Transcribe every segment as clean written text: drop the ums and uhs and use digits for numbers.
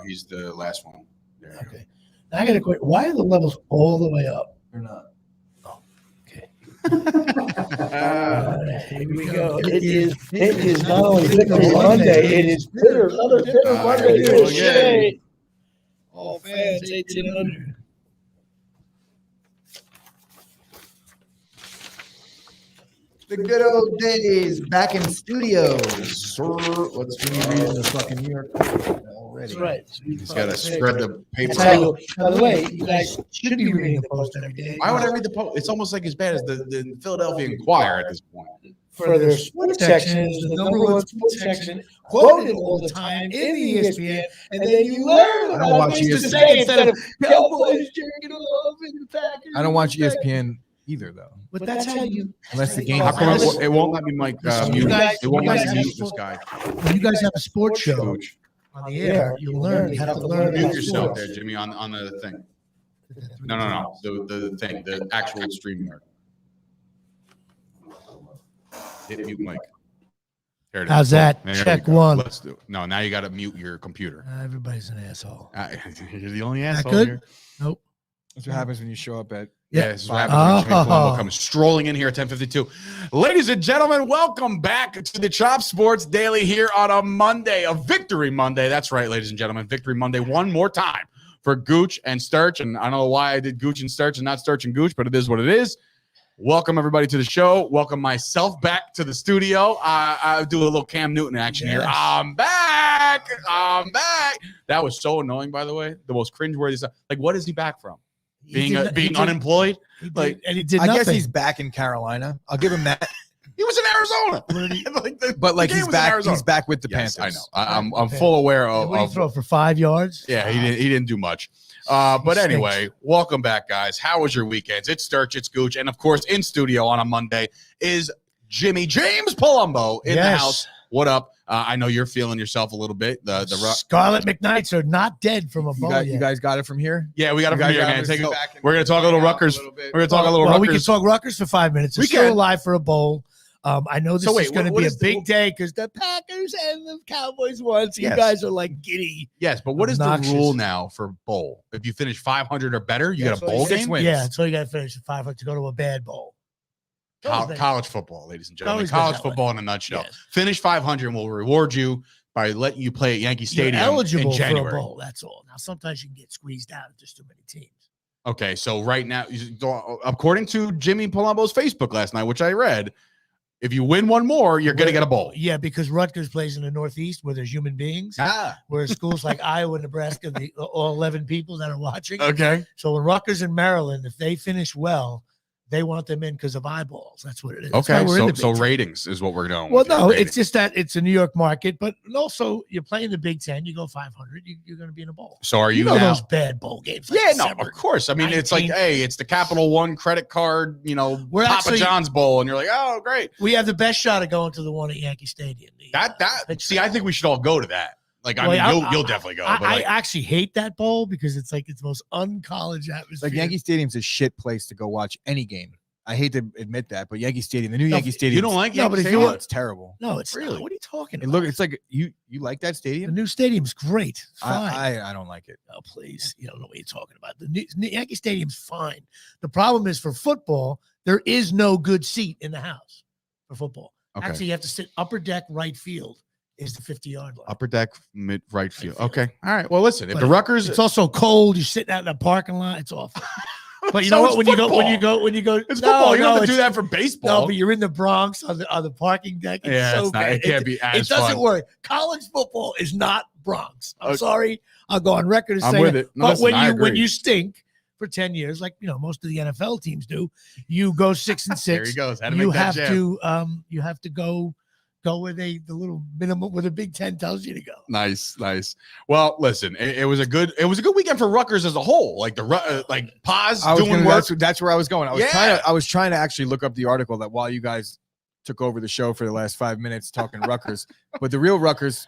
he's the last one. There okay. Now I got a question. Why are the levels all the way up? They're not. Oh, okay. Here we go. It is not only Victory Monday, it is another bitter Monday for the shade. All fans, 1800. The good old days back in studio. Sir, Let's read the fucking New York already. That's right. he's got to spread the paper. By the way, you guys should be reading the Post every day. Why would I read the Post? It's almost like as bad as the Philadelphia Inquirer at this point. For their sports section is the number one sports section, quoted all the time in the ESPN, and then you learn about things to say instead of Cowboys jerking off and Packers. I don't watch ESPN either, though. But that's how you. Unless the game. How come it won't let me mute it won't let me mute this guy. When you guys have a sports show on the air, you learn. You have to learn. Mute yourself there, Jimmy, on the thing. No. The thing, the actual stream there. Hit mute mic. There it is. How's that? There Check we go. one. Let's do it. No, now you got to mute your computer. Everybody's an asshole. You're the only That asshole good? here. Nope. That's what happens when you show up at. Yeah, this is what happens when Jimmy Palumbo comes strolling in here at 10:52. Ladies and gentlemen, welcome back to the Chop Sports Daily here on a Monday, a Victory Monday. That's right, ladies and gentlemen, Victory Monday one more time for Gooch and Sturch. And I don't know why I did Gooch and Sturch and not Sturch and Gooch, but it is what it is. Welcome, everybody, to the show. Welcome myself back to the studio. I'll do a little Cam Newton action here. I'm back. That was so annoying, by the way. The most cringeworthy stuff. Like, what is he back from? Being unemployed? And he did I nothing. guess he's back in Carolina. I'll give him that. He was in Arizona. But the game he's was in back. Arizona. He's back with the Yes, Panthers. I know. I'm full aware What did he of throw for 5 yards? yeah, he didn't do much. But anyway, welcome back, guys. How was your weekends? It's Sturch, it's Gooch, and of course, in studio on a Monday is Jimmy James Palumbo in the house. What up? I know you're feeling yourself a little bit. The Scarlet McKnights are not dead from a ball yet. You guys got it from here? Yeah, we got it from here, man. We're gonna talk a little Rutgers. We're gonna We're talk a little Rutgers. We can talk Rutgers for 5 minutes. It's still alive for a bowl. I know this is going to be a big day because the Packers and the Cowboys won. So you guys are like giddy. Yes, but what is the rule now for bowl? If you finish 500 or better, you got a bowl game. Yeah, so you got to finish at 500 to go to a bad bowl. College football, ladies and gentlemen. Always College goes that football in a nutshell. Yes. Finish 500 and we'll reward you by letting you play at Yankee Stadium You're eligible in January. for a bowl. That's all. Now, sometimes you can get squeezed out of just too many teams. Okay, so right now, according to Jimmy Palumbo's Facebook last night, which I read, if you win one more, you're going to get a bowl. Yeah, because Rutgers plays in the Northeast where there's human beings. Whereas schools like Iowa, Nebraska, all 11 people that are watching. Okay. So in Rutgers and Maryland, if they finish well, they want them in because of eyeballs. That's what it is. Okay, so ratings is what we're doing. Well, no, it's just that it's a New York market, but also you're playing the Big Ten. You go 500, you're going to be in a bowl. So are you know now, those bad bowl games? Like yeah, no, of course. I mean, it's like, hey, it's the Capital One credit card, Papa John's bowl, and you're like, oh, great. We have the best shot of going to the one at Yankee Stadium. See, I think we should all go to that. Like, you'll definitely go. I actually hate that bowl because it's like it's the most uncollege atmosphere. Like Yankee Stadium's a shit place to go watch any game. I hate to admit that, but Yankee Stadium, the new Yankee Stadium. You don't like Yankee Stadium? It's terrible. No, it's really. What are you talking about? It's like you like that stadium? The new stadium's great. Fine. I don't like it. Oh, please. You don't know what you're talking about. The Yankee Stadium's fine. The problem is for football, there is no good seat in the house for football. Okay. Actually, you have to sit upper deck right field is the 50-yard line. Upper deck mid right field. Okay. All right. Well, listen, if the Rutgers, it's also cold. You're sitting out in the parking lot. It's awful. But you know what? When you go, it's football. You don't have to do that for baseball. No, but you're in the Bronx on the parking deck. It can't be as fun. It doesn't work. College football is not Bronx. I'm sorry. I'll go on record as saying it. But when you stink for 10 years, like most of the NFL teams do, you go 6-6. There he goes. You have to go where the little minimum where the Big Ten tells you to go. Nice. Well, listen, it was a good weekend for Rutgers as a whole. Like Paz doing work. That's where I was going. I was trying to actually look up the article that while you guys took over the show for the last 5 minutes talking Rutgers, but the real Rutgers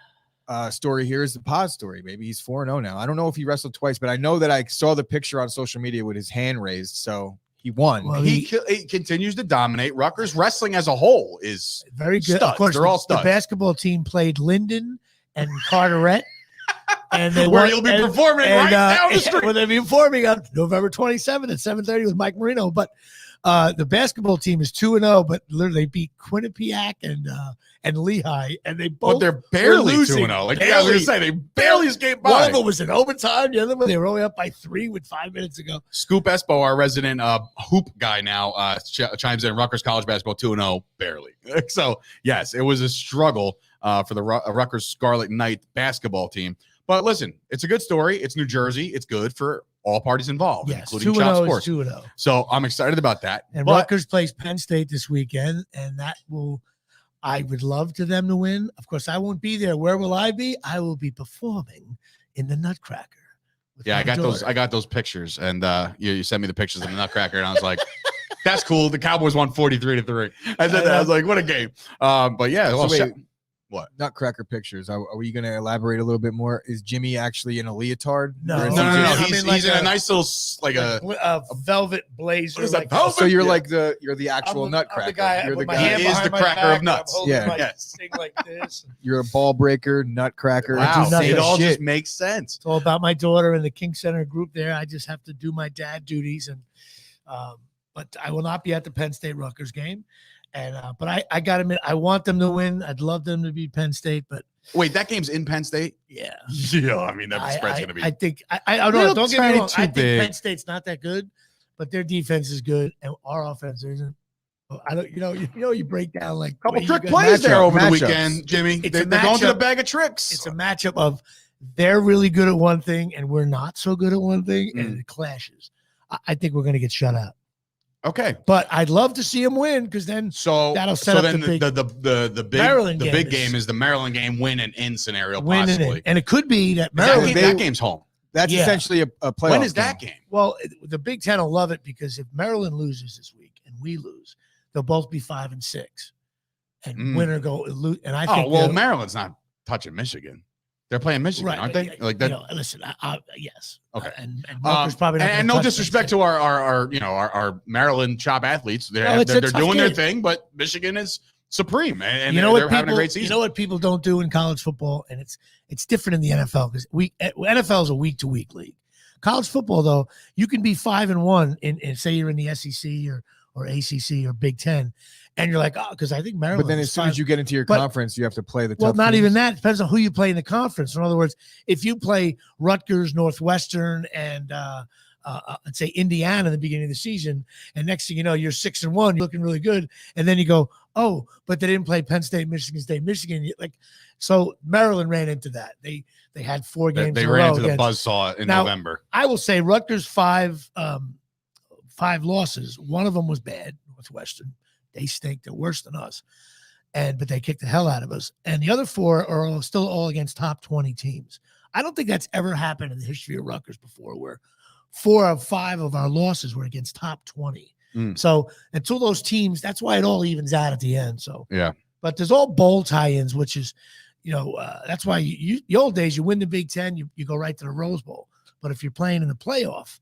story here is the Paz story. Maybe he's 4-0 now. I don't know if he wrestled twice, but I know that I saw the picture on social media with his hand raised. So he won. Well, he continues to dominate. Rutgers wrestling as a whole is very good. Studs. Of course, they're all studs. The basketball team played Linden and Carteret. And they Where you'll be performing right down the street. Where they'll be performing on November 27th at 7:30 with Mike Marino. But the basketball team is 2-0, but literally they beat Quinnipiac and Lehigh, and they both. But they're barely losing. 2-0. Like I was going to say, they barely escaped by. One of them was in overtime. The other one, they were only up by 3 with 5 minutes ago. Scoop Espo, our resident hoop guy now, chimes in. Rutgers college basketball 2-0, barely. So, yes, it was a struggle for the Rutgers Scarlet Knight basketball team. But listen, it's a good story. It's New Jersey. It's good for all parties involved, including Chop Sports. 2-0. So I'm excited about that. And Rutgers plays Penn State this weekend, and I would love to them to win. Of course, I won't be there. Where will I be? I will be performing in the Nutcracker. Yeah, I got those pictures, and you sent me the pictures of the Nutcracker, and I was like, "That's cool." The Cowboys won 43-3. I said that. I was like, "What a game!" But yeah, So wait, what? Nutcracker pictures. Are we going to elaborate a little bit more? Is Jimmy actually in a leotard? No. Or is No. he just- He's in a nice little a velvet blazer. What is that, like- velvet? So you're Yeah. you're the actual I'm the Nutcracker. guy You're the with my guy. hand He is behind the my cracker back, of nuts. I'm holding Yeah. my Yes. thing like this. You're a ball breaker, Nutcracker. Wow, nothing. it all Shit. just makes sense. It's all about my daughter and the King Center group there. I just have to do my dad duties, and but I will not be at the Penn State Rutgers game. And but I got to admit, I want them to win. I'd love them to beat Penn State, but Wait, that game's in Penn State? yeah, Yeah, I mean, that spread's going to be. I think I don't know. Little Don't get tiny me wrong. too I think big. Penn State's not that good, but their defense is good, and our offense isn't. I don't. You break down like Couple way trick you plays got- there over the matchups. weekend, Jimmy. It's They're a going to the matchup. bag of tricks. It's a matchup of they're really good at one thing and we're not so good at one thing, and it clashes. I think we're going to get shut out. Okay. But I'd love to see them win because then So that'll set up then the big the big Maryland the game big is- game is the Maryland game win and in scenario win possibly. it. And it could be that That, Maryland. that game's home. That's Yeah. essentially a playoff. When is that game? Well, the Big Ten will love it because if Maryland loses this week and we lose, they'll both be 5-6, and winner go lose. And I think Maryland's not touching Michigan. They're playing Michigan, aren't they? Like that. Listen, yes. Okay. And Rutgers probably not and gonna no touch disrespect Penn to our Maryland chop athletes. They're No, it's a they're tough doing their game. thing, but Michigan is supreme, and you know what they're having a great season. You know what people don't do in college football, and it's different in the NFL because NFL is a week-to-week league. College football, though, you can be 5-1 in say you're in the SEC or ACC or Big Ten, and you're like, oh, because I think Maryland. But then as soon as you get into your conference, you have to play the well, tough not teams. even that. It depends on who you play in the conference. In other words, if you play Rutgers, Northwestern, and let's say Indiana in the beginning of the season, and next thing you know, you're 6-1, you're looking really good, and then you go, oh, but they didn't play Penn State, Michigan State, Michigan. So Maryland ran into that. They had 4 games. They in a ran row into the against- buzzsaw in Now, November. I will say Rutgers 5 losses. One of them was bad. Northwestern. They stink. They're worse than us. But they kicked the hell out of us. And the other 4 are still all against top 20 teams. I don't think that's ever happened in the history of Rutgers before, where 4 of 5 of our losses were against top 20. So until those teams, that's why it all evens out at the end. So Yeah. But there's all bowl tie-ins, which is, that's why the old days, you win the Big Ten, you go right to the Rose Bowl. But if you're playing in the playoff,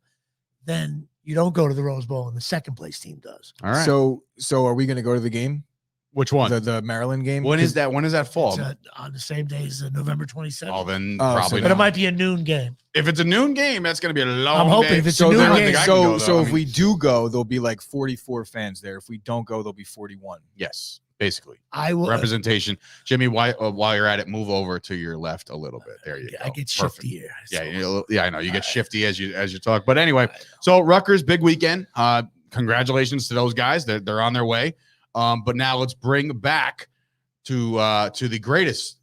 then you don't go to the Rose Bowl and the second place team does. All right. So are we going to go to the game? Which one? The Maryland game? When is that? When does that fall? It's, on the same day as November 27th. Oh, then Oh, probably. so- But not. it might be a noon game. If it's a noon game, that's going to be a long. I'm hoping day. if it's a So noon I don't game. think I can go, so though. I if mean, we do go, there'll be like 44 fans there. If we don't go, there'll be 41. yes, basically I will. representation. Jimmy, while you're at it, move over to your left a little bit. There you go. I get Perfect. shifty here. Yeah, I know you get shifty as you talk. But anyway, so Rutgers big weekend. Congratulations to those guys. They're on their way. But now let's bring back to the greatest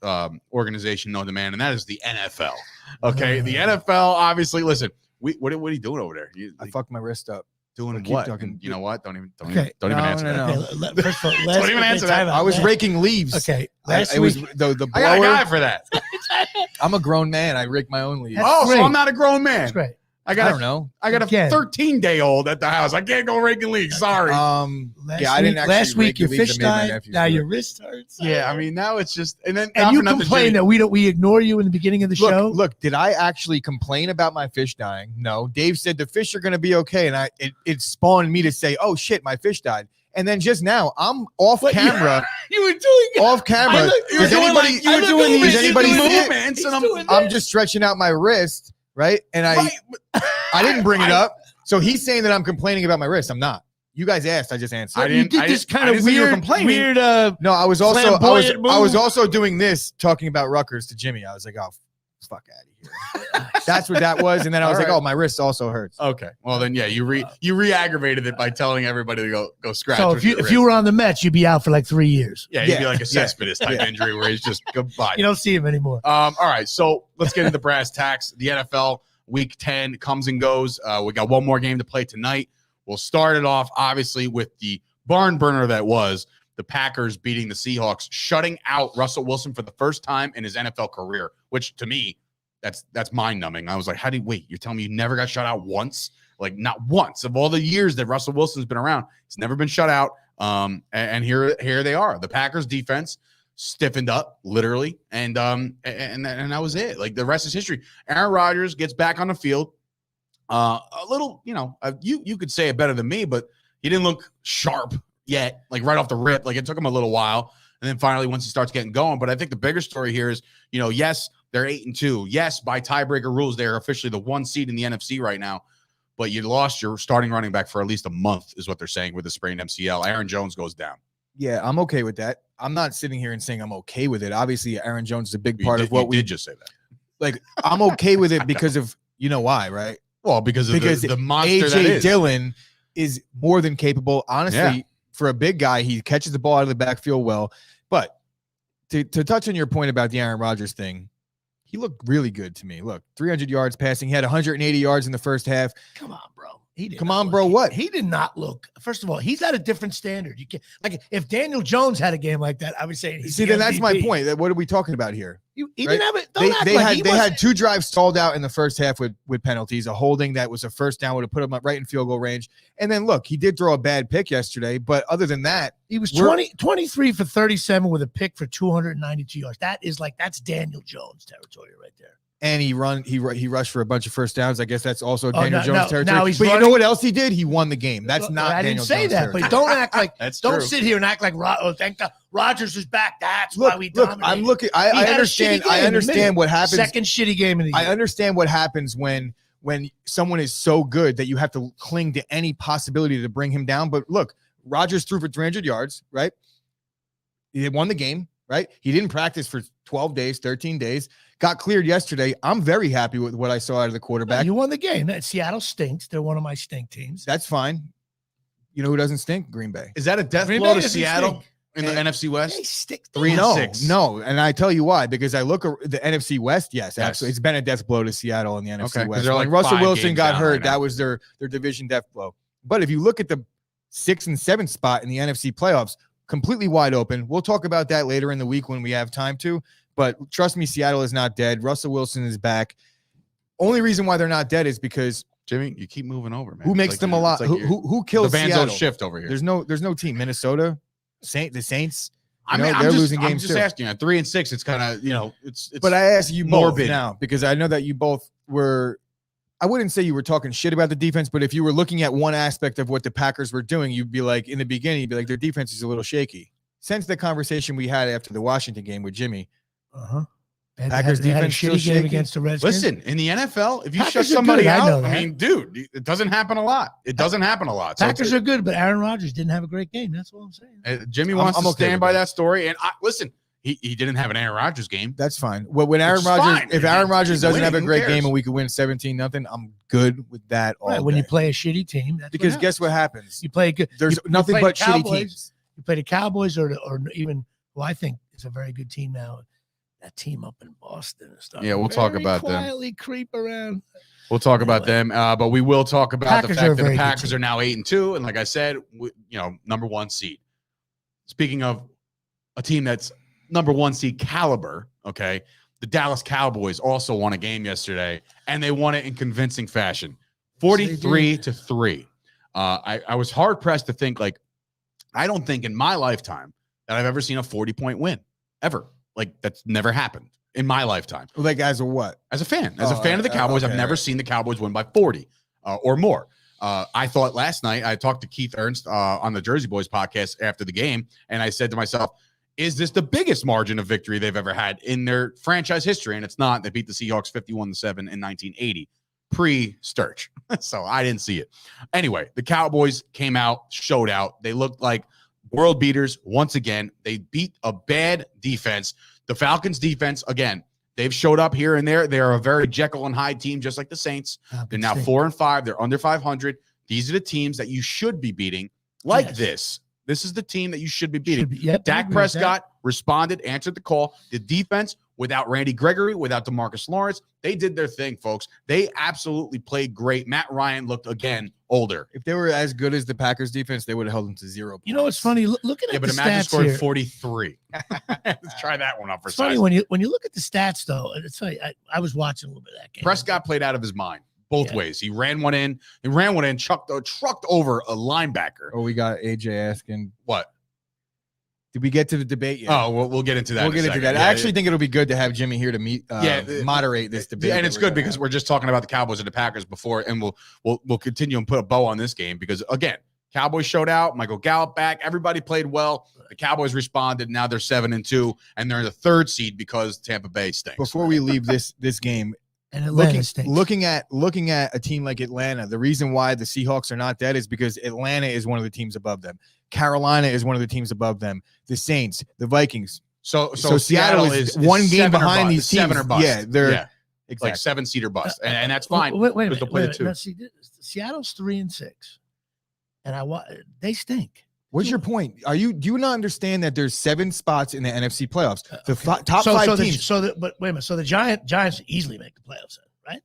organization known to man, and that is the NFL. Okay, the NFL. Obviously, listen. What are you doing over there? I fucked my wrist up. Doing keep what? talking. You know what? Don't even Okay. don't even No, answer no, that. no. Okay, first of all, Don't even answer that. I was raking leaves. Okay. I, Last it was week, the I got a guy blower. for that. I'm a grown man. I rake my own leaves. That's Oh, great. so I'm not a grown man. that's great. I I got don't know. I got a Again. 13-day-old at the house. I can't go raking leagues. Sorry. Last yeah, I didn't week, actually. last week rake your the leaves. fish I made my died. nephews Now do your it. wrist hurts. Yeah, I mean now it's just and then And not you for nothing, complain Jimmy. that we ignore you in the beginning of the show. Look, did I actually complain about my fish dying? No. Dave said the fish are going to be okay, and it spawned me to say, "Oh shit, my fish died." And then just now, I'm off camera. You were doing Off camera. Does anybody? Does anybody see it? movements, and I'm just stretching out my wrist, right? And I didn't bring it up. So he's saying that I'm complaining about my wrist. I'm not. You guys asked. I just answered. You did this kind of weird. No, I was also flamboyant I was move. also doing this, talking about Rutgers to Jimmy. I was like, oh, fuck out of here. That's what that was. And then I was All like, right. oh, my wrist also hurts. Okay. Well, then, yeah, you re-aggravated it by telling everybody to go scratch. So with your if you wrist. were on the Mets, you'd be out for like 3 years. Yeah, he'd be like a Cespedes type injury where he's just goodbye. You don't see him anymore. All right, so let's get into brass tacks. The NFL Week 10 comes and goes. We got one more game to play tonight. We'll start it off, obviously, with the barn burner that was the Packers beating the Seahawks, shutting out Russell Wilson for the first time in his NFL career, which to me, that's mind-numbing. I was like, wait, you're telling me you never got shut out once? Like, not once. Of all the years that Russell Wilson's been around, he's never been shut out. And here they are. The Packers defense stiffened up, literally, and that was it. Like, the rest is history. Aaron Rodgers gets back on the field. A little, you could say it better than me, but he didn't look sharp yet, like right off the rip. Like, it took him a little while. And then finally, once he starts getting going. But I think the bigger story here is, yes, they're 8-2. Yes, by tiebreaker rules, they're officially the 1 seed in the NFC right now. But you lost your starting running back for at least a month, is what they're saying, with the sprained MCL. Aaron Jones goes down. Yeah, I'm okay with that. I'm not sitting here and saying I'm okay with it. Obviously, Aaron Jones is a big part of what we did just say that. Like, I'm okay with it because of, why, right? Well, because the monster that AJ is. Dillon is more than capable. Honestly, Yeah. For a big guy, he catches the ball out of the backfield well. But to touch on your point about the Aaron Rodgers thing, he looked really good to me. Look, 300 yards passing. He had 180 yards in the first half. Come on, bro. He did Come not on, look- bro. What? He did not look. First of all, he's at a different standard. You can't, like, if Daniel Jones had a game like that, I would say. he's See, the then that's my MVP. point. That what are we talking about here? He right? didn't have it. Don't act like he They wasn't- had 2 drives stalled out in the first half with penalties. A holding that was a first down would have put him up right in field goal range. And then look, he did throw a bad pick yesterday, but other than that, He was 23 for 37 with a pick for 292 yards. That's Daniel Jones territory right there. and he rushed for a bunch of first downs. I guess that's also Oh, Daniel no, Jones no, territory. now he's but you running- know what else he did? He won the game. That's not I Daniel didn't say Jones that, territory. but don't act like don't true. sit here and act like thank God Rodgers is back. That's why we Look, dominated. I'm looking. He I had a understand. shitty game, I understand admit it. what happens. Second shitty game in the year. I understand what happens when someone is so good that you have to cling to any possibility to bring him down. But look, Rodgers threw for 300 yards, right? He won the game, right? He didn't practice for 12 days, 13 days. Got cleared yesterday. I'm very happy with what I saw out of the quarterback. You won the game. Seattle stinks. They're one of my stink teams. That's fine. You know who doesn't stink? Green Bay. Is that a death Green blow Bay to doesn't Seattle stink. in the NFC West? They stick. 3-6. No, and I tell you why. Because I look at the NFC West. Yes, absolutely, it's been a death blow to Seattle in the NFC Okay, 'cause West. they're When like Russell 5 Wilson games got down hurt, right now. that was their division death blow. But if you look at the 6 and 7 spot in the NFC playoffs, completely wide open. We'll talk about that later in the week when we have time to. But trust me, Seattle is not dead. Russell Wilson is back. Only reason why they're not dead is because Jimmy, you keep moving over, man. who makes It's them like a lot? you're- it's like Who kills the Vanzo Seattle? shift over here? There's no team. Minnesota, the Saints. I you mean, know, I'm they're just, losing I'm games just too. asking. At 3-6, it's kind of it's. But I ask you both morbid. now because I know that you both were. I wouldn't say you were talking shit about the defense, but if you were looking at one aspect of what the Packers were doing, you'd be like, in the beginning, you'd be like, their defense is a little shaky. Since the conversation we had after the Washington game with Jimmy, Packers they had a defense still shitty game shaky? against the Redskins. Listen, in the NFL, if you Packers shut are somebody good, I know out, I that. mean, dude, it doesn't happen a lot. It doesn't happen a lot. So Packers are good, but Aaron Rodgers didn't have a great game. That's all I'm saying. Jimmy I'm wants to okay stand with by that. that story. And listen, he didn't have an Aaron Rodgers game. that's fine. Well, when Aaron is Rodgers, fine. if Aaron Rodgers doesn't Winning, have a who great cares? game and we could win 17-0, I'm good with that. All Right, when you day. play a shitty team, that's Because what guess what happens? you play good. There's you nothing play but the shitty Cowboys, teams. You play the Cowboys or even who I think is a very good team now. That team up in Boston and stuff. Yeah, we'll talk about them. Quietly creep around. We'll talk about them, but we will talk about Packers the are a fact that the very good Packers team. are now 8-2, and like I said, number 1 seed. Speaking of a team that's number 1 seed caliber, okay, the Dallas Cowboys also won a game yesterday, and they won it in convincing fashion, 43-3. I was hard pressed to think I don't think in my lifetime that I've ever seen a 40-point win ever. That's never happened in my lifetime. Like as a what? As a fan of the Oh, Cowboys, okay, I've never right. seen the Cowboys win by 40 or more. I thought last night, I talked to Keith Ernst on the Jersey Boys podcast after the game, and I said to myself, is this the biggest margin of victory they've ever had in their franchise history? And it's not. They beat the Seahawks 51-7 in 1980, pre-Sturch. So I didn't see it. Anyway, the Cowboys came out, showed out. They looked like world beaters once again. They beat a bad defense. The Falcons defense, again, they've showed up here and there. They're a very Jekyll and Hyde team, just like the Saints. They're now 4-5. They're under 500. These are the teams that you should be beating like this. This is the team that you should be beating. Dak Prescott responded, answered the call. The defense, without Randy Gregory, without DeMarcus Lawrence, they did their thing, folks. They absolutely played great. Matt Ryan looked, again, older. If they were as good as the Packers defense, they would have held them to 0 points. You know what's funny? Looking at but the imagine stats scoring here. 43. Let's try that one up for It's size. funny when you look at the stats, though. It's funny. I was watching a little bit of that game. Prescott played out of his mind both ways. He ran one in, trucked over a linebacker. Oh, we got AJ asking, What? did we get to the debate yet? Oh, we'll get into that. We'll get into that. Yeah, I actually think it'll be good to have Jimmy here to moderate this debate. and it's good because we're just talking about the Cowboys and the Packers before, and we'll continue and put a bow on this game because, again, Cowboys showed out. Michael Gallup back. Everybody played well. The Cowboys responded. Now they're 7-2, and they're in the 3rd seed because Tampa Bay stinks. Before we leave this game, and Atlanta stinks. looking at a team like Atlanta, the reason why the Seahawks are not dead is because Atlanta is one of the teams above them. Carolina is one of the teams above them. The Saints, the Vikings. So Seattle is one game behind these teams. 7 or bust. Yeah, they're exactly. Like 7-seed or bust, and that's fine. Wait a because they'll play minute. the 2. Now, see, Seattle's 3-6, and they stink. What's your point? Do you not understand that there's 7 spots in the NFC playoffs? The top 5 teams. But wait a minute. So the Giants easily make the playoffs, right?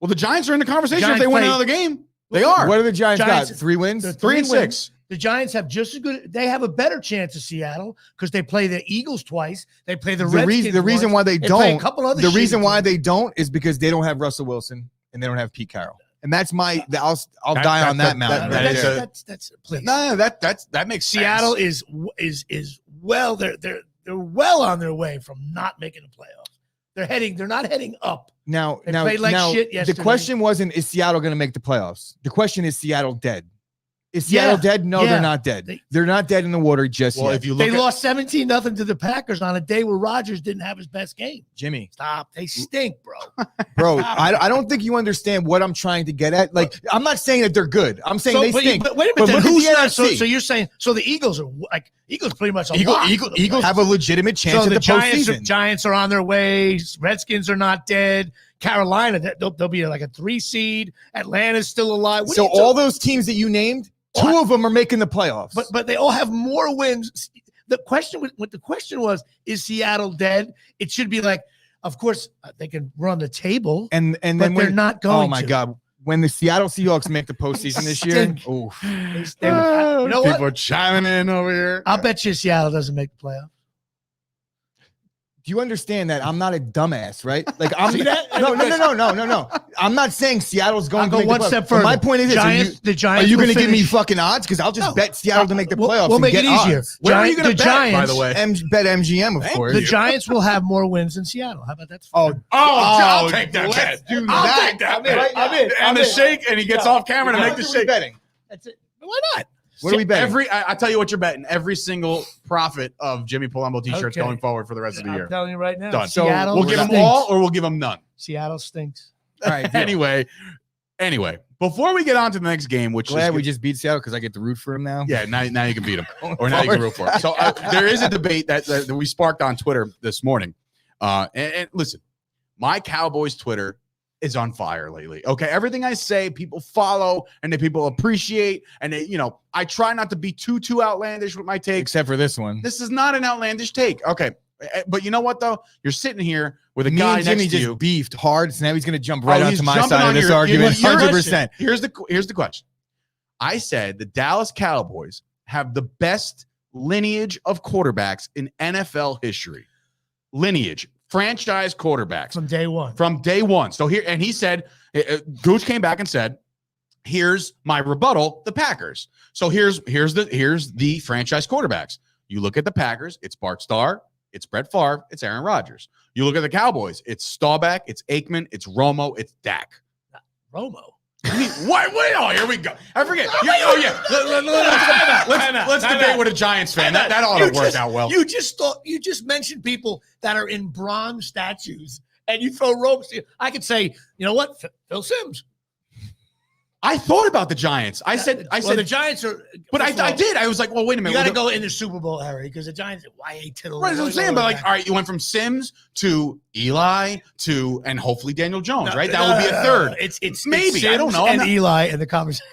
Well, the Giants are in the conversation Giants if they win play- another game. They are. What do the Giants got? Giants- 3 wins? They're 3-6. The Giants have just as good. They have a better chance of Seattle because they play the Eagles twice. They play the Redskins. The reason why they play a don't. couple other The reason shitty why teams. they don't is because they don't have Russell Wilson and they don't have Pete Carroll. And that's I'll die on that mountain. That's please. No, that makes Seattle sense. is well. They're well on their way from not making the playoffs. They're not heading up. Now, They played like shit yesterday. the question wasn't, is Seattle going to make the playoffs? The question is Seattle dead? Is Seattle dead? No, they're not dead. They're not dead in the water just yet. If you look They lost 17-0 to the Packers on a day where Rodgers didn't have his best game. Jimmy. Stop. They stink, bro. Bro, I don't think you understand what I'm trying to get at. Like, I'm not saying that they're good. I'm saying they stink. But wait a But minute. look at Who's the not? NFC. So you're saying the Eagles are like Eagles pretty much Eagles have a legitimate chance so at the Giants postseason. Giants are on their way. Redskins are not dead. Carolina, they'll be like a 3 seed. Atlanta's still alive. So all those teams that you named, 2 of them are making the playoffs. But they all have more wins. The question was, is Seattle dead? It should be like, of course, they can run the table, and but then they're not going. Oh my to. God! When the Seattle Seahawks make the postseason this year, Stink. oof. They stink. You know people what? are chiming in over here. I'll bet you Seattle doesn't make the playoff. Do you understand that I'm not a dumbass, right? Like I'm See that? No. I'm not saying Seattle's going I'll to go make one the playoffs. step But further. my point is, The are Giants. you will going to give me finish- fucking odds? Because I'll just No. bet Seattle to make the playoffs. We'll and make get it easier. odds. Where are you going The to bet, by Giants- the way? Bet MGM, of course. The Giants will have more wins than Seattle. How about that? I'll take that let's bet. do I'll that. take that I'm bet. in. And the shake, and he gets off camera to make the shake. betting. That's it. Why not? What are we betting? I tell you what you're betting. Every single profit of Jimmy Palumbo t-shirts Okay. going forward for the rest of the I'm year. telling you right now. Done. So Seattle We'll give them stinks. all, or we'll give them none. Seattle stinks. All right. deal. Anyway, before we get on to the next game, which Glad is we just beat Seattle because I get to root for him now. yeah, now you can beat him, or now you can root for him. So there is a debate that we sparked on Twitter this morning. And listen, my Cowboys Twitter is on fire lately. Okay, everything I say, people follow and people appreciate, and I try not to be too outlandish with my takes. Except for this one. This is not an outlandish take. Okay, but you know what though? You're sitting here with a Me guy and Jimmy next to just you. beefed hard, so now he's going to jump right he's onto my jumping side on of this your- argument. your- 100%. Here's the question. I said the Dallas Cowboys have the best lineage of quarterbacks in NFL history. Lineage, franchise quarterbacks From day one. from day one. So here, and he said, Gooch came back and said, "Here's my rebuttal: the Packers." So here's the franchise quarterbacks. You look at the Packers, it's Bart Starr, it's Brett Favre, it's Aaron Rodgers. You look at the Cowboys, it's Staubach, it's Aikman, it's Romo, it's Dak. Romo. What? Oh, here we go. I forget. Let's debate with a Giants fan. That ought to work out well. You just mentioned people that are in bronze statues, and you throw ropes. I could say, you know what, Phil Simms. I thought about the Giants. I said the Giants are, but I did. I was like, well, wait a minute. You got to go in the Super Bowl era because the Giants. Why Tittle? Right, that's what I'm saying. But like, all right, you went from Sims to Eli to and hopefully Daniel Jones, right? That would be a third. It's maybe Sims I don't know. And Eli in the conversation,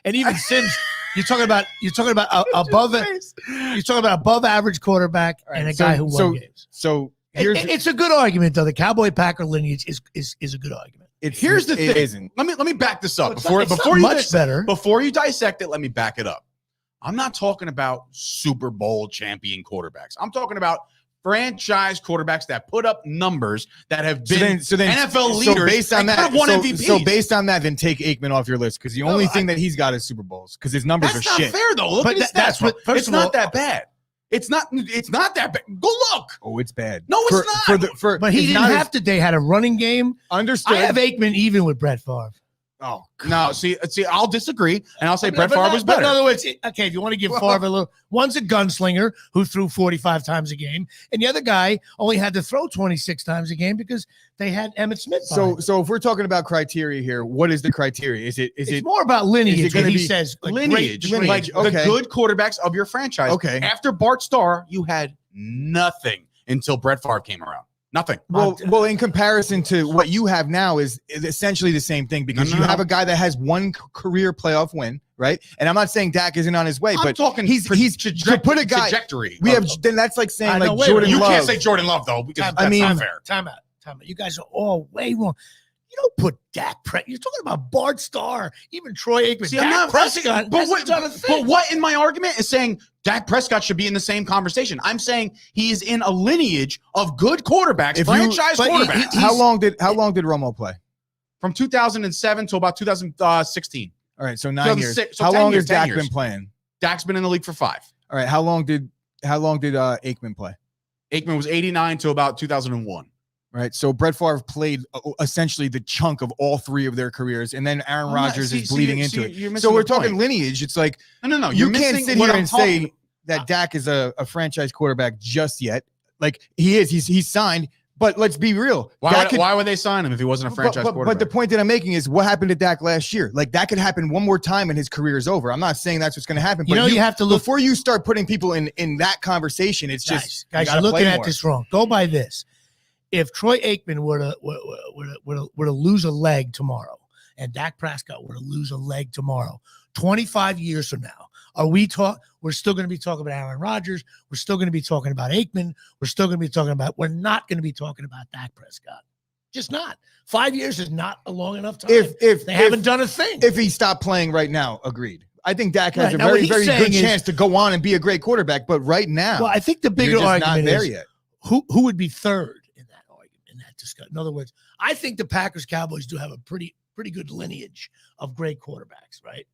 and even Sims. You're talking about above average quarterback and a guy who won games. So it's a good argument though. The Cowboy Packer lineage is a good argument. Here's the thing. Isn't. Let me back this up before you dissect it. Let me back it up. I'm not talking about Super Bowl champion quarterbacks. I'm talking about franchise quarterbacks that put up numbers that have been NFL leaders. So based on that, won MVPs. So based on that, then take Aikman off your list because the only thing that he's got is Super Bowls because his numbers are shit. That's not fair though. Look at his stats. It's not that bad. It's not that bad. Go look. Oh, it's bad. No, it's not. But he didn't have to. They had a running game. Understood. I have Aikman even with Brett Favre. Oh no! See, I'll disagree, and I'll say Brett Favre was better. In other words, okay, if you want to give Favre a little, one's a gunslinger who threw 45 times a game, and the other guy only had to throw 26 times a game because they had Emmitt Smith. So if we're talking about criteria here, what is the criteria? It's more about lineage? Is it he be says lineage, like the good quarterbacks of your franchise. Okay, after Bart Starr, you had nothing until Brett Favre came around. Nothing. Well, in comparison to what you have now is essentially the same thing because you have a guy that has one career playoff win, right? And I'm not saying Dak isn't on his way, but talking he's to put a guy trajectory. Then that's like saying like Jordan You Love. can't say Jordan Love though because that's not fair. Time out. You guys are all way wrong. You don't put Dak Prescott. You're talking about Bart Starr, even Troy Aikman. See, I'm not Prescott. But what in my argument is saying Dak Prescott should be in the same conversation? I'm saying he is in a lineage of good quarterbacks, franchise quarterbacks. How long did Romo play? From 2007 to about 2016. All right, so 9 years. So how long years, has Dak been playing? Dak's been in the league for 5. All right, how long did Aikman play? Aikman was 89 to about 2001. Right, so Brett Favre played essentially the chunk of all 3 of their careers, and then Aaron Rodgers is bleeding into it. So we're talking lineage. It's like no. You can't sit here and say that Dak is a franchise quarterback just yet. Like he is. He's signed. But let's be real. Why would they sign him if he wasn't a franchise quarterback? But the point that I'm making is what happened to Dak last year. Like that could happen one more time and his career is over. I'm not saying that's what's going to happen. But you have to look before you start putting people in that conversation. It's just guys, you're looking at this wrong. Go by this. If Troy Aikman were to lose a leg tomorrow, and Dak Prescott were to lose a leg tomorrow, 25 years from now, we're still going to be talking about Aaron Rodgers. We're still going to be talking about Aikman. We're not going to be talking about Dak Prescott. Just not. 5 years is not a long enough time. If they haven't done a thing. If he stopped playing right now, agreed. I think Dak has a very, very good chance to go on and be a great quarterback. But right now, well, I think the bigger argument not there is yet. Who would be third in that argument, in that discussion. In other words, I think the Packers Cowboys do have a pretty good lineage of great quarterbacks, right?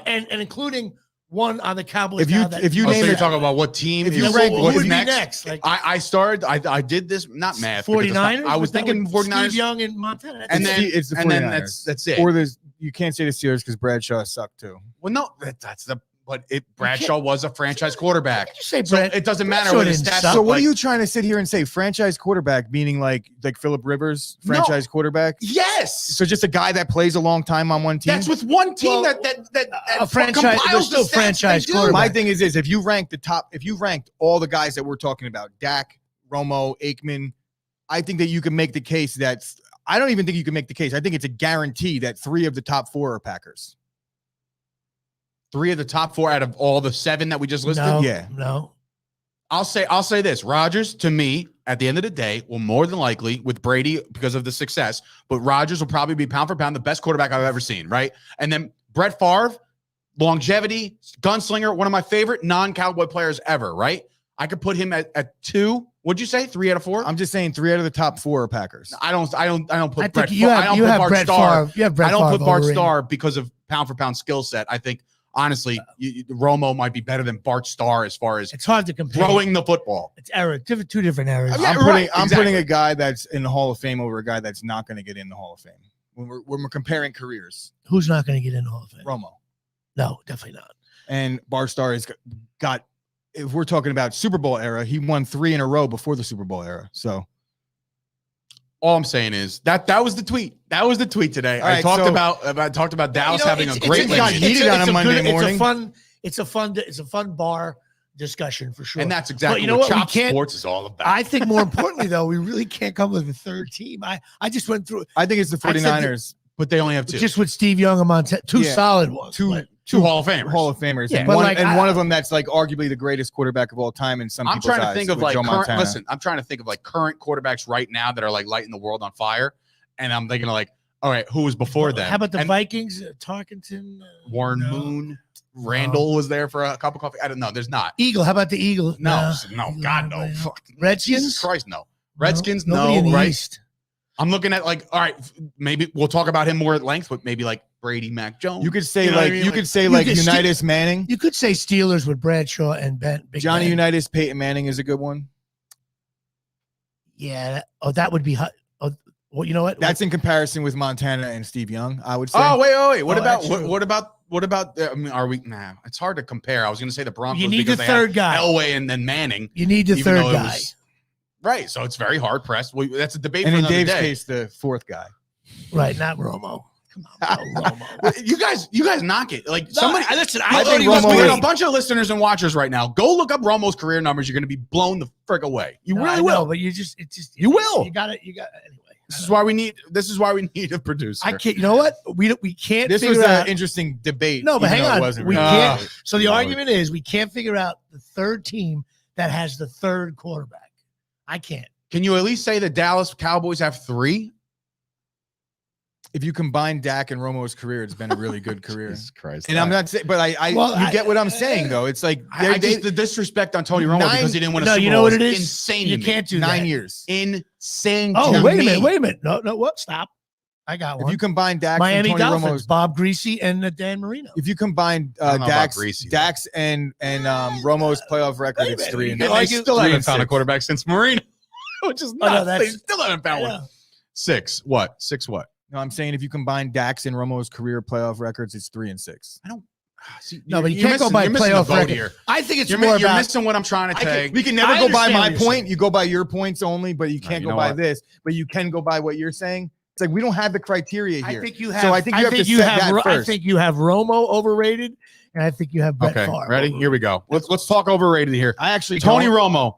And including one on the Cowboys. If you name it, talking about what team, if you rank what would be next? Like, I did this, not math. 49ers. I was thinking 49ers. Steve Young in Montana. And then it's the 49ers. And then that's it. Or you can't say the Steelers because Bradshaw sucked too. Well, no, Bradshaw was a franchise quarterback. What did you say, so Brad? it doesn't matter what his stats. So what are you trying to sit here and say? Franchise quarterback meaning like Phillip Rivers, franchise quarterback? Yes. So just a guy that plays a long time on one team. That's with one team that a franchise. There's still franchise quarterback. My thing is if you ranked all the guys that we're talking about, Dak, Romo, Aikman, I think that you can make the case that I don't even think you can make the case. I think it's a guarantee that 3 of the top 4 are Packers. 3 of the top 4 out of all the 7 that we just listed? No. I'll say this. Rodgers, to me, at the end of the day, will more than likely, with Brady because of the success, but Rodgers will probably be pound for pound the best quarterback I've ever seen, right? And then Brett Favre, longevity, gunslinger, one of my favorite non-Cowboy players ever, right? I could put him at 2. What'd you say? 3 out of 4? I'm just saying 3 out of the top 4 are Packers. I don't put Brett Favre. I don't put Bart Starr because of pound for pound skill set. I think honestly, Romo might be better than Bart Starr as far as it's hard to compare throwing the football. It's two different eras. I'm putting a guy that's in the Hall of Fame over a guy that's not going to get in the Hall of Fame. when we're comparing careers. Who's not going to get in the Hall of Fame? Romo. No, definitely not. And Barstar has got, if we're talking about Super Bowl era, he won 3 in a row before the Super Bowl era. So all I'm saying is that was the tweet. That was the tweet today. I right, talked so- about Dallas having a great got lineage. heated on a Monday morning. It's a fun bar discussion for sure. And that's exactly you know what what? Chop Sports is all about. I think more importantly, though, we really can't come with a third team. I just went through it. I think it's the 49ers. But they only have 2. Just with Steve Young and Montana, 2 solid ones. Two Hall of Famers. Hall of Famers. Yeah, and but one of them that's like arguably the greatest quarterback of all time in some I'm people's trying to eyes, think of with like Joe current, Montana. listen, I'm trying to think of like current quarterbacks right now that are like lighting the world on fire. And I'm thinking like, all right, who was before them? How about the And Vikings? Tarkenton? Warren Moon, Randall was there for a cup of coffee. I don't know. There's not. Eagle. How about the Eagle? No, God, no. Fuck. Redskins? Jesus Christ, no. Redskins, Nobody no, in the right? East. I'm looking at like, all right, maybe we'll talk about him more at length, but maybe like Brady, Mac Jones. You could say You know what like I mean? you Like, could say you like could Unitas Manning. You could say Steelers with Bradshaw and Big Johnny Ben. Unitas, Peyton Manning is a good one. Yeah. That would be hot. Oh, well, you know what? That's in comparison with Montana and Steve Young, I would say. Oh, wait. What Oh, about that's true. what about? I mean, are we? Nah, it's hard to compare. I was going to say the Broncos. You need because the they third had guy. Elway and then Manning. You need the even third though it guy. was- right. So it's very hard pressed. That's a debate And for in another Dave's day. case, the 4th guy. Right, not Romo. Come on, bro, Romo. Well, you guys knock it. Like somebody. Listen, I I thought think he was Romo We great. got a bunch of listeners and watchers right now. Go look up Romo's career numbers. You're going to be blown the frick away. You No, really I will. know, but you just You will. You got it. Anyway. This is why we need a producer. I can't. You know what? We can't. This was figure an out. interesting debate. No, but even hang though it on. wasn't We really. can't. So the no. argument is we can't figure out the third team that has the third quarterback. I can't. Can you at least say the Dallas Cowboys have 3? If you combine Dak and Romo's career, it's been a really good career. Jesus Christ. And I'm not saying, but you get what I'm saying though. It's like the disrespect on Tony Romo because he didn't win a No, Super you know Bowl what is it is? insane. You to me. can't do 9 that. years. Insane. Oh, to wait a me. minute. No, what? Stop. I got If one. you combine Dak Miami and Tony Dolphins, Romo's, Bob Greasy and Dan Marino. if you combine I don't know about Dax Greasy. and Romo's playoff record, Wait a it's minute, 3 you and can And they argue- still 3 haven't and found a 6. quarterback since Marino, which is Oh, no, nuts. that's- They still haven't found one. Yeah. 6 what? 6 what? No, I'm saying if you combine Dax and Romo's career playoff records, it's 3 and 6. See, No, but you you're can't go missing- by you're missing the playoff boat record. here. I think it's You're, more you're about. missing what I'm trying to take. We can never I go by understand my what you're point. saying. You go by your points only, but you can't you go know by what? this. But you can go by what you're saying. It's like we don't have the criteria here. I think you have. So I think you have to set that I first. think you have Romo overrated, and I think you have Brett Okay, Favre. ready? Here we go. Let's talk overrated here. I actually Tony don't. Romo,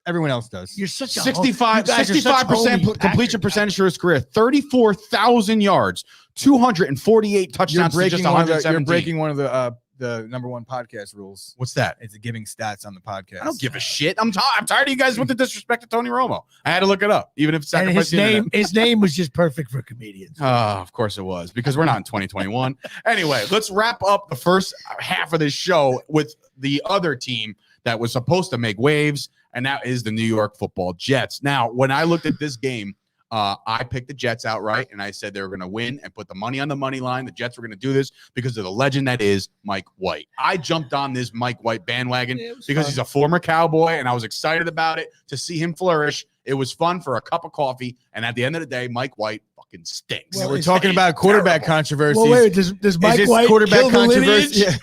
Everyone else does. You're such a 65 you guys are such 65% homey completion Packers. percentage for his career, 34,000 yards, 248 touchdowns to just You're 117. breaking one of the number one podcast rules. What's that? It's giving stats on the podcast. I don't give a shit. I'm tired of you guys with the disrespect to Tony Romo. I had to look it up, even if it's And sacrificed his the name, internet. his name was just perfect for comedians. Of course it was, because we're not in 2021. Anyway, let's wrap up the first half of this show with the other team that was supposed to make waves, and that is the New York Football Jets. Now, when I looked at this game, I picked the Jets outright, and I said they were going to win and put the money on the money line. The Jets were going to do this because of the legend that is Mike White. I jumped on this Mike White bandwagon because he's a former Cowboy, and I was excited about it to see him flourish. It was fun for a cup of coffee, and at the end of the day, Mike White fucking stinks. Well, We're it's talking about quarterback terrible. controversies. Well, wait, does Is Mike this White quarterback kill the controversy? lineage? Yeah.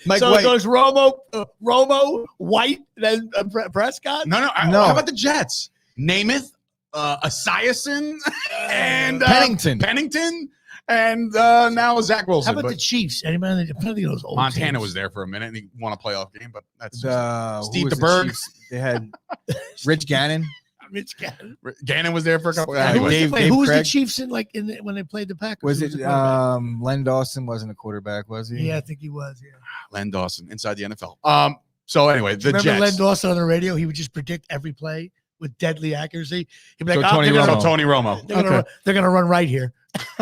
Mike So White. it goes Romo, White, then Prescott. No. No. How about the Jets? Namath, Esiason, and Pennington, and now Zach How Wilson. about But the Chiefs? Anybody? I'm trying to think of those old Montana teams. was there for a minute, and he won a playoff game, but that's Who Steve was DeBerg. Chiefs? They had Rich Gannon. Rich Gannon. Gannon was there for a couple. Yeah, Anyway, Dave Who was the Craig. Chiefs in when they played the Packers? Was Who it the quarterback? Len Dawson wasn't a quarterback, was he? Yeah, I think he was. Yeah. Len Dawson inside the NFL. So anyway, the Remember Jets. Len Dawson on the radio? He would just predict every play with deadly accuracy. He'd be So like, Tony they're Romo. gonna- So Tony Romo. they're gonna run right here.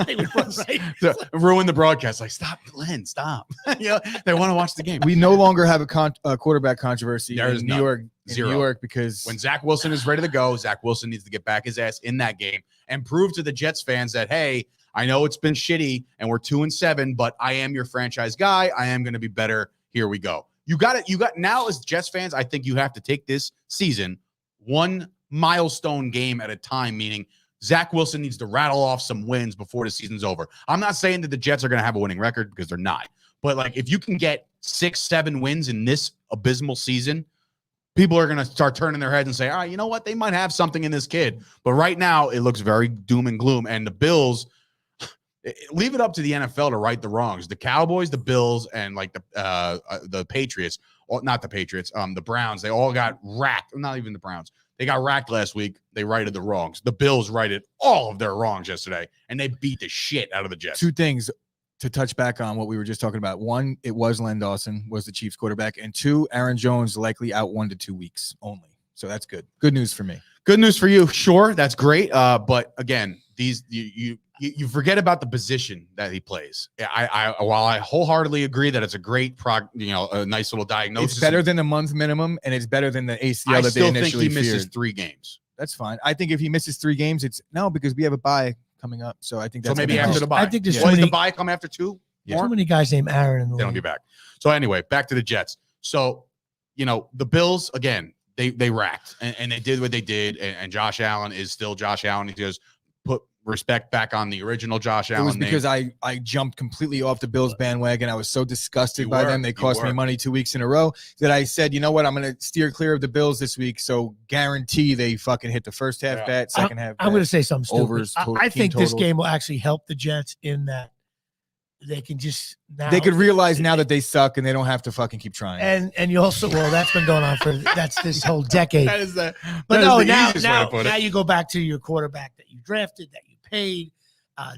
They would run right. To ruin the broadcast. Like, stop, Len, stop. They want to watch the game. We no longer have a quarterback controversy There is in none. New York. Zero. In New York because When Zach Wilson is ready to go, Zach Wilson needs to get back his ass in that game and prove to the Jets fans that, hey, I know it's been shitty and we're 2-7, but I am your franchise guy. I am going to be better. Here we go. You got it. You got now as Jets fans, I think you have to take this season one milestone game at a time, meaning Zach Wilson needs to rattle off some wins before the season's over. I'm not saying that the Jets are going to have a winning record because they're not. But, like, if you can get 6-7 wins in this abysmal season, people are going to start turning their heads and say, all right, you know what? They might have something in this kid. But right now, it looks very doom and gloom. And the Bills, leave it up to the NFL to right the wrongs. The Cowboys, the Bills, and, like, the Patriots, or not the Patriots, the Browns, they all got racked. Not even the Browns. They got racked last week. They righted the wrongs. The Bills righted all of their wrongs yesterday, and they beat the shit out of the Jets. Two things to touch back on what we were just talking about. One, it was Len Dawson was the Chiefs quarterback. And two, Aaron Jones likely out 1 to 2 weeks only. So that's good. Good news for me. Good news for you. Sure, that's great. But again, these you forget about the position that he plays. While I wholeheartedly agree that it's a great a nice little diagnosis. It's better than the month minimum, and it's better than the ACL that they initially think he misses feared. 3 games. That's fine. I think if he misses 3 games, it's no, because we have a bye coming up. So I think that's so maybe after the bye. I think there's Does the bye come after 2? Yeah. Too many guys named Aaron in the They don't be back. So anyway, back to the Jets. So, the Bills, again, they racked and they did what they did. And Josh Allen is still Josh Allen. He just put respect back on the original Josh Allen. It was because I jumped completely off the Bills bandwagon. I was so disgusted by them. They cost me money 2 weeks in a row that I said, you know what? I'm going to steer clear of the Bills this week. So guarantee they fucking hit the first half bet, second half bet. I'm going to say something stupid. Overs, I think this game will actually help the Jets in that they can just now. They could realize now that they suck and they don't have to fucking keep trying. And you also, well, that's been going on that's this whole decade. That is the But no, now now you go back to your quarterback that you drafted, that you paid. A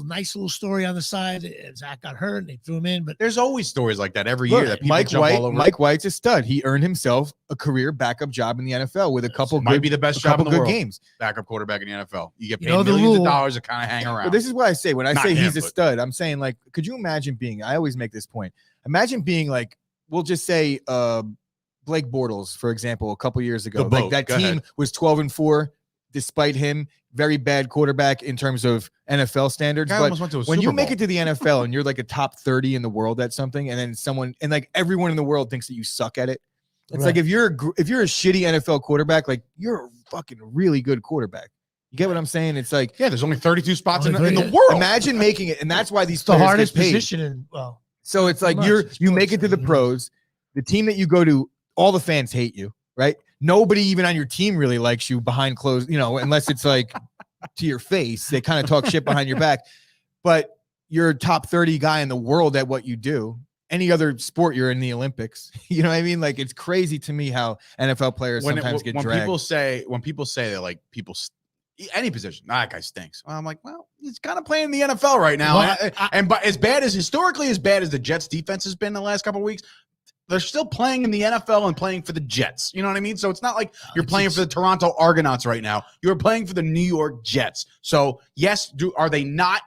nice little story on the side. Zach got hurt and they threw him in. But there's always stories like that every year that people Mike jump all over. Mike White's a stud. He earned himself a career backup job in the NFL with a couple might be the best job in the world. Games. Backup quarterback in the NFL. You get paid the millions of dollars to kind of hang around. But this is what I say when I Not say him, he's a stud. I'm saying, like, could you imagine being? I always make this point. Imagine being like, we'll just say Blake Bortles, for example, a couple years ago. Like that team was 12-4, despite him. Very bad quarterback in terms of NFL standards. But when you make it to the NFL and you're like a top 30 in the world at something, and then like everyone in the world thinks that you suck at it. It's like if you're a shitty NFL quarterback, like you're a fucking really good quarterback. You get what I'm saying? It's like, there's only 32 spots in the world. Imagine making it, and that's why these the hardest position. So it's like you make it to the pros. The team that you go to, all the fans hate you, right? Nobody even on your team really likes you behind closed, unless it's like to your face. They kind of talk shit behind your back. But you're a top 30 guy in the world at what you do. Any other sport, you're in the Olympics. You know what I mean? Like, it's crazy to me how NFL players sometimes get dragged. When people say that, like, any position, that guy stinks. Well, I'm like, well, he's kind of playing in the NFL right now. But historically as bad as the Jets defense has been the last couple of weeks, they're still playing in the NFL and playing for the Jets. You know what I mean? So it's not like you're playing for the Toronto Argonauts right now. You're playing for the New York Jets. So yes, are they not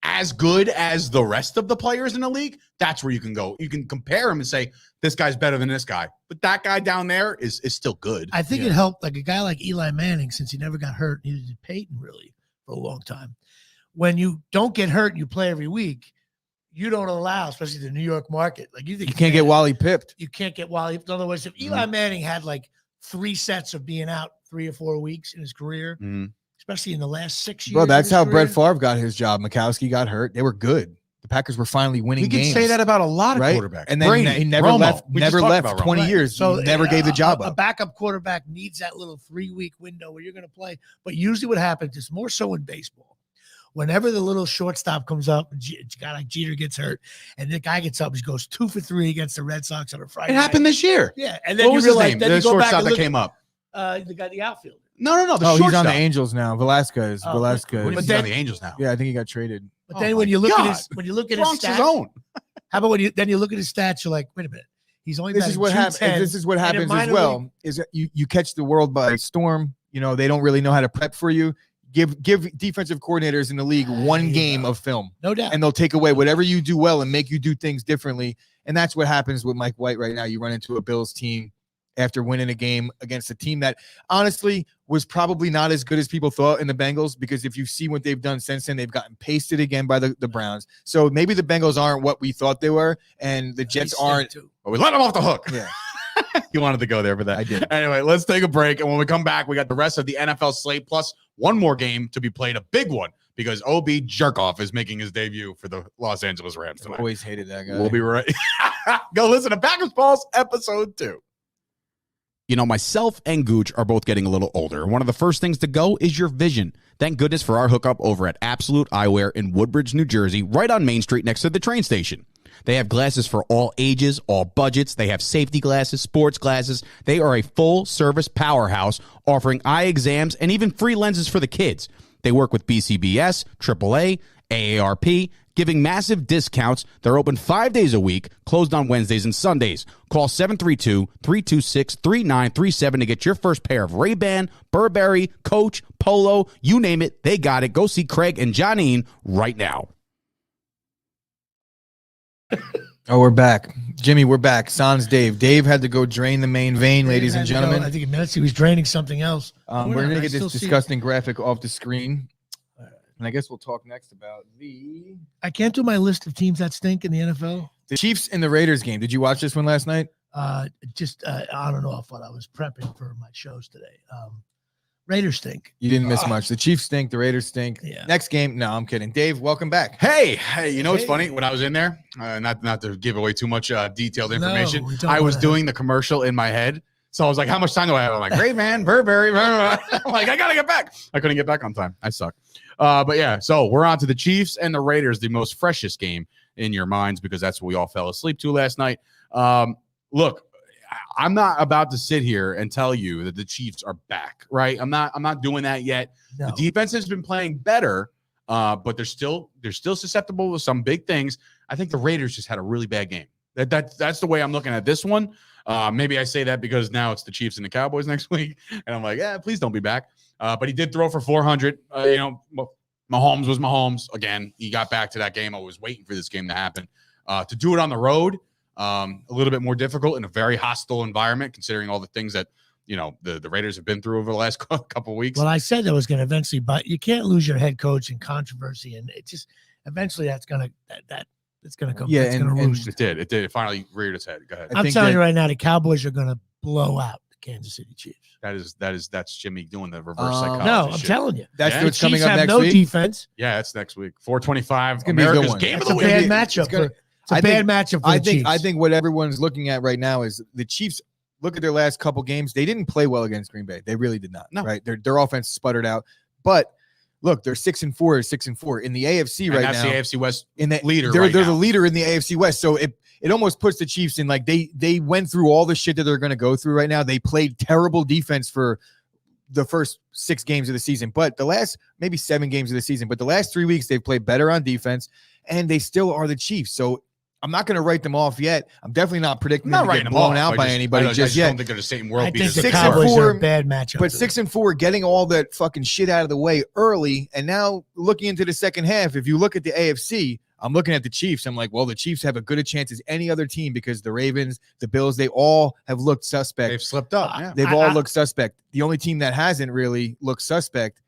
as good as the rest of the players in the league? That's where you can go. You can compare them and say, this guy's better than this guy. But that guy down there is still good. I think it helped, like a guy like Eli Manning, since he never got hurt, neither did Peyton really for a long time. When you don't get hurt and you play every week, you don't allow, especially the New York market. Like you can't get Wally pipped. You can't get Wally. In other words, if Eli Manning had like 3 sets of being out 3 or 4 weeks in his career, especially in the last 6 years. Bro, that's how Brett Favre got his job. Mikowski got hurt. They were good. The Packers were finally winning games. We can say that about a lot of quarterbacks. And then he never left 20 years. So never gave the job up. A backup quarterback needs that little 3-week window where you're going to play. But usually what happens is more so in baseball. Whenever the little shortstop comes up, a guy like Jeter gets hurt, and the guy gets up, he goes 2 for 3 against the Red Sox on a Friday. It happened this year. Yeah, and then you realize the shortstop that came up. The outfielder. No. He's on the Angels now. Velasquez. But he's on the Angels now. Yeah, I think he got traded. But then when you look at his stats, how about when you look at his stats, you're like, wait a minute, he's only this is what happens. This is what happens as well. Is that you catch the world by storm. They don't really know how to prep for you. Give defensive coordinators in the league one game of film. No doubt. And they'll take away whatever you do well and make you do things differently. And that's what happens with Mike White right now. You run into a Bills team after winning a game against a team that honestly was probably not as good as people thought in the Bengals, because if you see what they've done since then, they've gotten pasted again by the Browns. So maybe the Bengals aren't what we thought they were, and the Jets aren't. But we let them off the hook. Yeah. You wanted to go there for that. I did. Anyway, let's take a break. And when we come back, we got the rest of the NFL slate plus one more game to be played, a big one, because OB Jerkoff is making his debut for the Los Angeles Rams I've tonight. always hated that guy. We'll be right. Go listen to Packers Balls episode 2. You know, myself and Gooch are both getting a little older. One of the first things to go is your vision. Thank goodness for our hookup over at Absolute Eyewear in Woodbridge, New Jersey, right on Main Street next to the train station. They have glasses for all ages, all budgets. They have safety glasses, sports glasses. They are a full-service powerhouse offering eye exams and even free lenses for the kids. They work with BCBS, AAA, AARP, giving massive discounts. They're open 5 days a week, closed on Wednesdays and Sundays. Call 732-326-3937 to get your first pair of Ray-Ban, Burberry, Coach, Polo, you name it, they got it. Go see Craig and Johnine right now. Oh, we're back. Jimmy, we're back. Sans Dave. Dave had to go drain the main vein, ladies and gentlemen. I think in minutes he was draining something else. We're going to get this disgusting graphic off the screen. And I guess we'll talk next about I can't do my list of teams that stink in the NFL. the Chiefs and the Raiders game. Did you watch this one last night? Just on and off while I was prepping for my shows today. Raiders stink. You didn't miss much. The Chiefs stink. The Raiders stink. Yeah. Next game. No, I'm kidding. Dave, welcome back. Hey, you know what's funny? When I was in there, not to give away too much detailed information, we don't I was wanna doing the commercial in my head. So I was like, how much time do I have? I'm like, great, man, Burberry. I'm like, I got to get back. I couldn't get back on time. I suck. But yeah, so we're on to the Chiefs and the Raiders, the most freshest game in your minds, because that's what we all fell asleep to last night. Look, I'm not about to sit here and tell you that the Chiefs are back, right? I'm not doing that yet. No. The defense has been playing better, but they're still susceptible to some big things. I think the Raiders just had a really bad game. That's the way I'm looking at this one. Maybe I say that because now it's the Chiefs and the Cowboys next week, and I'm like, please don't be back. But he did throw for 400. Mahomes was Mahomes again. He got back to that game. I was waiting for this game to happen. To do it on the road, a little bit more difficult in a very hostile environment, considering all the things that the Raiders have been through over the last couple of weeks. Well, I said that was going to eventually, but you can't lose your head coach in controversy, and it just eventually that's going to it's going to come. Yeah, it's and- going to and roost. It did. It finally reared its head. Go ahead. I I'm think telling you that- right now, the Cowboys are going to blow out the Kansas City Chiefs. That's Jimmy doing the reverse psychology. No, I'm shit. telling you, That's Yeah. the what's coming Chiefs up have next no week. defense. Yeah, it's next week. 425. It's gonna be a good America's one. game of It's the a week. bad It's matchup. gonna- It's a I bad think- matchup for I the think Chiefs. I think what everyone's looking at right now is the Chiefs. Look at their last couple games. They didn't play well against Green Bay. They really did not. No. Right? Their offense sputtered out. But look, they're 6-4, 6-4 in the AFC And right that's now. the AFC West In the leader they're right the now. leader in the AFC West. So it almost puts the Chiefs in like they went through all the shit that they're going to go through right now. They played terrible defense for the first 6 games of the season, but the last maybe 7 games of the season, but the last 3 weeks they've played better on defense, and they still are the Chiefs. So I'm not going to write them off yet. I'm definitely not predicting them to get blown out by anybody just yet. don't think they're the same world I think beaters. the 6 as and they were. Cowboys 4, are a bad matchup. But for them. 6-4, getting all that fucking shit out of the way early, and now looking into the second half. If you look at the AFC, I'm looking at the Chiefs. I'm like, well, the Chiefs have a good a chance as any other team because the Ravens, the Bills, they all have looked suspect. They've slipped up. Yeah. They've all looked suspect. The only team that hasn't really looked suspect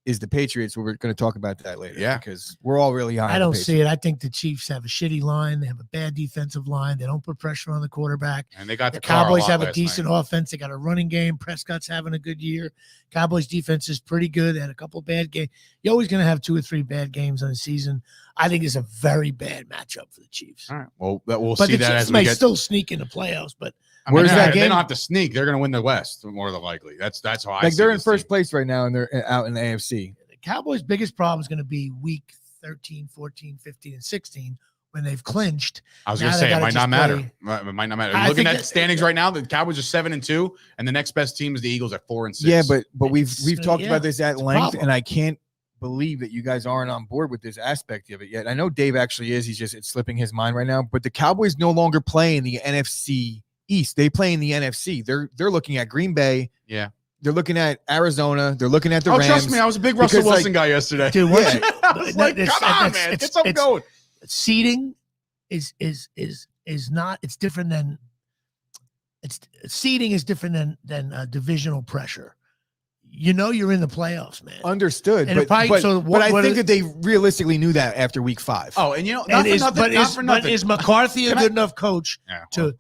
is the Patriots. We're going to talk about that later. Yeah. because we're all really high. I on the don't Patriots. see it. I think the Chiefs have a shitty line. They have a bad defensive line. They don't put pressure on the quarterback. And they got The the car Cowboys lot have a last decent night. offense. They got a running game. Prescott's having a good year. Cowboys defense is pretty good. They had a couple bad games. You're always going to have 2 or 3 bad games on a season. I think it's a very bad matchup for the Chiefs. All right. Well, we'll But see the that Chiefs as we may get. still sneak in the playoffs, but Where's that They game? don't have to sneak. They're going to win the West more than likely. That's how I Like see they're in this first team. place right now, and they're out in the AFC. the Cowboys' biggest problem is going to be week 13, 14, 15, and 16 when they've clinched. I was Now going to they say it gotta might not just matter. play- It might not matter. I Looking think at that- standings right now, the Cowboys are 7-2, and the next best team is the Eagles at 4-6. Yeah, but we've It's- talked yeah, about this at it's a length, problem. and I can't believe that you guys aren't on board with this aspect of it yet. I know Dave actually is. It's slipping his mind right now. But the Cowboys no longer play in the NFC East. They play in the NFC. They're looking at Green Bay. Yeah. They're looking at Arizona. They're looking at the Oh, Rams. trust me, I was a big Russell Because, like- Wilson guy yesterday. Dude, Yeah. I was like, it's- come on, it's- man, it's- get something it's- going. seeding is not. It's different than. It's seeding is different than divisional pressure. You know you're in the playoffs, man. Understood. And it But, probably- so but what- I what think is- that they realistically knew that after week 5. Oh, and you know, And not for nothing. but is McCarthy a Can I- good enough coach Yeah, to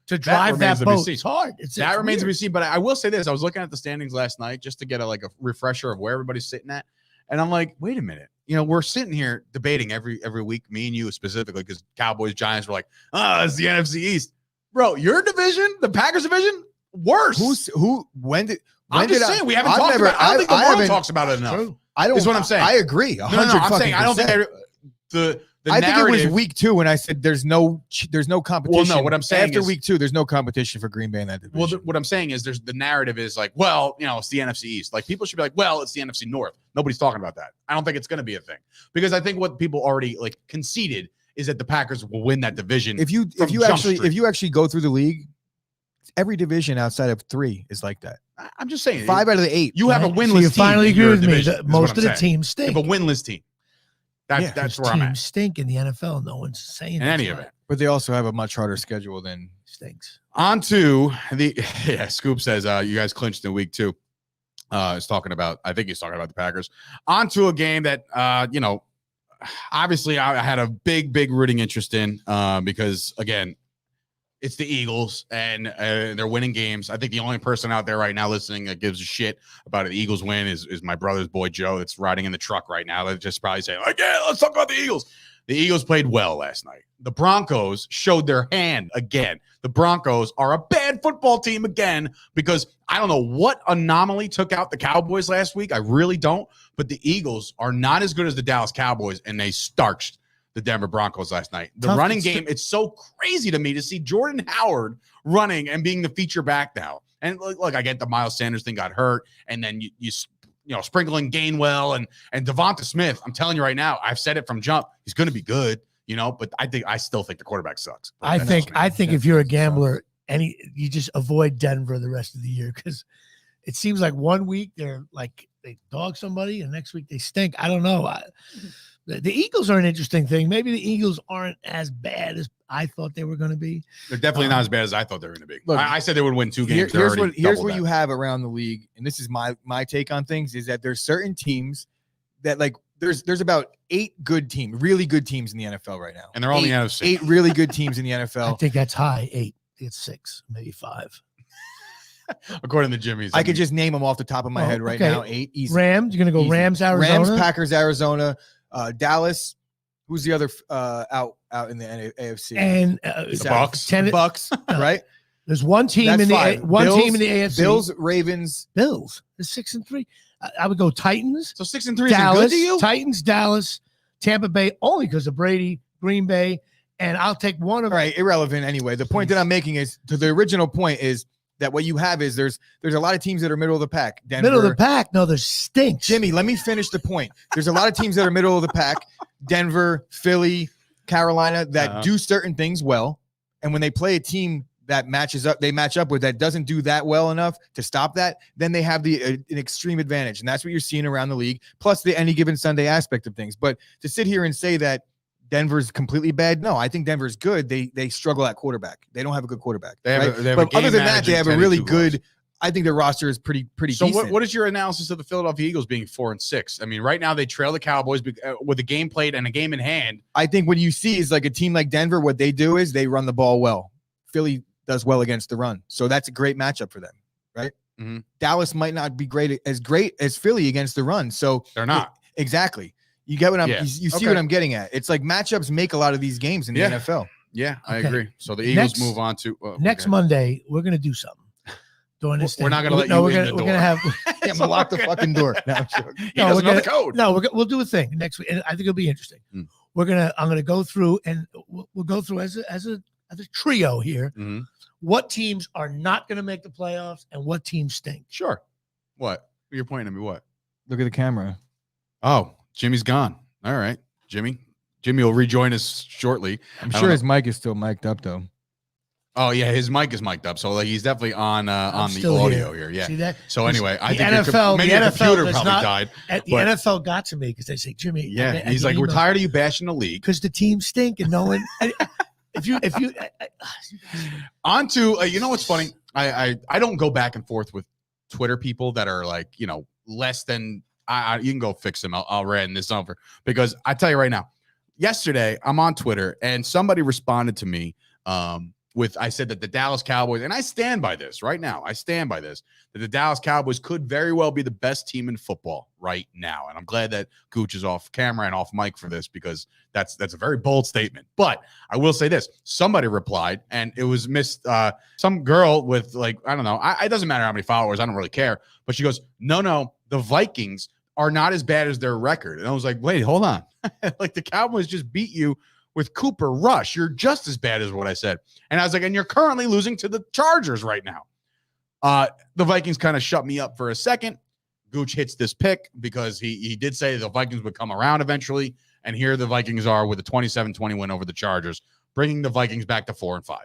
to drive that remains to be boat. seen. It's hard. That remains to weird. be seen. But I will say this: I was looking at the standings last night just to get a refresher of where everybody's sitting at, and I'm like, wait a minute. We're sitting here debating every week, me and you specifically, because Cowboys, Giants were like, it's the NFC East, bro. Your division, the Packers division, worse. I'm just saying we haven't talked about. I don't think the world talks about it enough. True. I don't. Is what I'm saying. I agree. No, I'm saying I don't think the I think it was narrative- week 2 when I said there's no competition. Well, no, what I'm saying after is- week 2, there's no competition for Green Bay in that division. Well, what I'm saying is the narrative is like, well, it's the NFC East. Like people should be like, well, it's the NFC North. Nobody's talking about that. I don't think it's going to be a thing because I think what people already conceded is that the Packers will win that division. If you actually go through the league, every division outside of 3 is like that. I'm just saying 5 out of the 8. You have a Right? winless So you team. finally in agree your with me. division, That is most what of I'm the saying. teams You stink. have a winless team. That's Those where I'm at. teams stink in the NFL. No one's saying In any that's event. But they also have a much harder schedule than stinks. On to the Scoop says you guys clinched in week 2. I think he's talking about the Packers. On to a game that obviously I had a big rooting interest in because again, it's the Eagles and they're winning games. I think the only person out there right now listening that gives a shit about the Eagles win is my brother's boy Joe that's riding in the truck right now. That's just probably saying yeah, let's talk about the Eagles. The Eagles played well last night. The Broncos showed their hand again. The Broncos are a bad football team again because I don't know what anomaly took out the Cowboys last week. I really don't. But the Eagles are not as good as the Dallas Cowboys, and they starched the Denver Broncos last night. The running game, it's so crazy to me to see Jordan Howard running and being the feature back now. And look, I get the Miles Sanders thing got hurt, and then you sprinkling Gainwell and Devonta Smith. I'm telling you right now, I've said it from jump. He's going to be good, but I still think the quarterback sucks. I think if you're a gambler, you just avoid Denver the rest of the year because it seems like one week they're like they dog somebody, and next week they stink. I don't know. The Eagles are an interesting thing. Maybe the Eagles aren't as bad as I thought they were going to be. They're definitely not as bad as I thought they were going to be. Look, I said they would win 2 games. Here's what you have around the league, and this is my take on things, is that there's certain teams that there's about 8 good teams, really good teams in the NFL right now. And they're all in the NFC. 8 really good teams in the I NFL. think that's high. 8. It's 6, maybe 5. According to Jimmy's. I could just name them off the top of my head right now. 8 easy. Rams, you're going to go Easy. Rams, Arizona. Rams, Packers, Arizona, Dallas. Who's the other out in the AFC? And the Bucks. Bucks, right? There's one team That's in the 5. team in the AFC. Bills, Ravens. Bills. It's 6-3. I would go Titans. So 6-3 Dallas, is good to you? Titans, Dallas, Tampa Bay, only because of Brady, Green Bay, and I'll take one of All right, irrelevant anyway. The point that I'm making is to the original point is that what you have is there's a lot of teams that are middle of the pack. Denver, middle of the pack. No, there's stinks. Jimmy, let me finish the point. There's a lot of teams that are middle of the pack. Denver, Philly, Carolina that do certain things well, and when they play a team that they match up with that doesn't do that well enough to stop that, then they have an extreme advantage, and that's what you're seeing around the league. Plus the any given Sunday aspect of things. But to sit here and say that Denver's completely bad, no, I think Denver's good. They struggle at quarterback. They don't have a good quarterback. They have but other than that, they have a really good. I think their roster is pretty So decent. what is your analysis of the Philadelphia Eagles being 4-6? I mean, right now they trail the Cowboys with a game played and a game in hand. I think what you see is like a team like Denver. What they do is they run the ball well. Philly does well against the run, so that's a great matchup for them, right? Mm-hmm. Dallas might not be great as Philly against the run, so They're not. Exactly. You get what Yeah. you see what I'm getting at. It's like matchups make a lot of these games in the NFL. Yeah, I Okay. agree. So the Eagles Next- move on to Next Monday, we're going to do something. During this We're not thing. gonna let No, you we're in gonna the we're door. gonna have. I'm gonna lock the fucking door. No, I'm joking. He No, doesn't we're know the code. No, we'll do a thing next week, and I think it'll be interesting. Mm. I'm gonna go through, and we'll go through as a trio here. Mhm. What teams are not going to make the playoffs, and what teams stink? Sure. What? You're pointing at me. What? Look at the camera. Oh, Jimmy's gone. All right, Jimmy. Jimmy will rejoin us shortly. I'm I don't sure know. his mic is still mic'd up though. Oh yeah, his mic is mic'd up, so like he's definitely on the still audio here. Yeah. See that? So anyway, I The think NFL maybe your the NFL computer does probably not- died. The But- NFL got to me because they say, Jimmy. Yeah, he's like, we're tired of you bashing the league. because the teams stink, and no one. if you On to you know what's funny? I don't go back and forth with Twitter people that are like less than you can go fix them. I'll rant this over because I tell you right now. Yesterday I'm on Twitter and somebody responded to me I said that the Dallas Cowboys, and I stand by this right now. I stand by this, that the Dallas Cowboys could very well be the best team in football right now. And I'm glad that Gooch is off camera and off mic for this, because that's a very bold statement. But I will say this. Somebody replied, and it was some girl with, like, I don't know. It doesn't matter how many followers. I don't really care. But she goes, no, the Vikings are not as bad as their record. And I was like, wait, hold on. Like, the Cowboys just beat you with Cooper Rush. You're just as bad as what I said. And I was like, and you're currently losing to the Chargers right now. The Vikings kind of shut me up for a second. Gooch hits this pick because he did say the Vikings would come around eventually. And here the Vikings are with a 27-20 win over the Chargers, bringing the Vikings back to 4-5.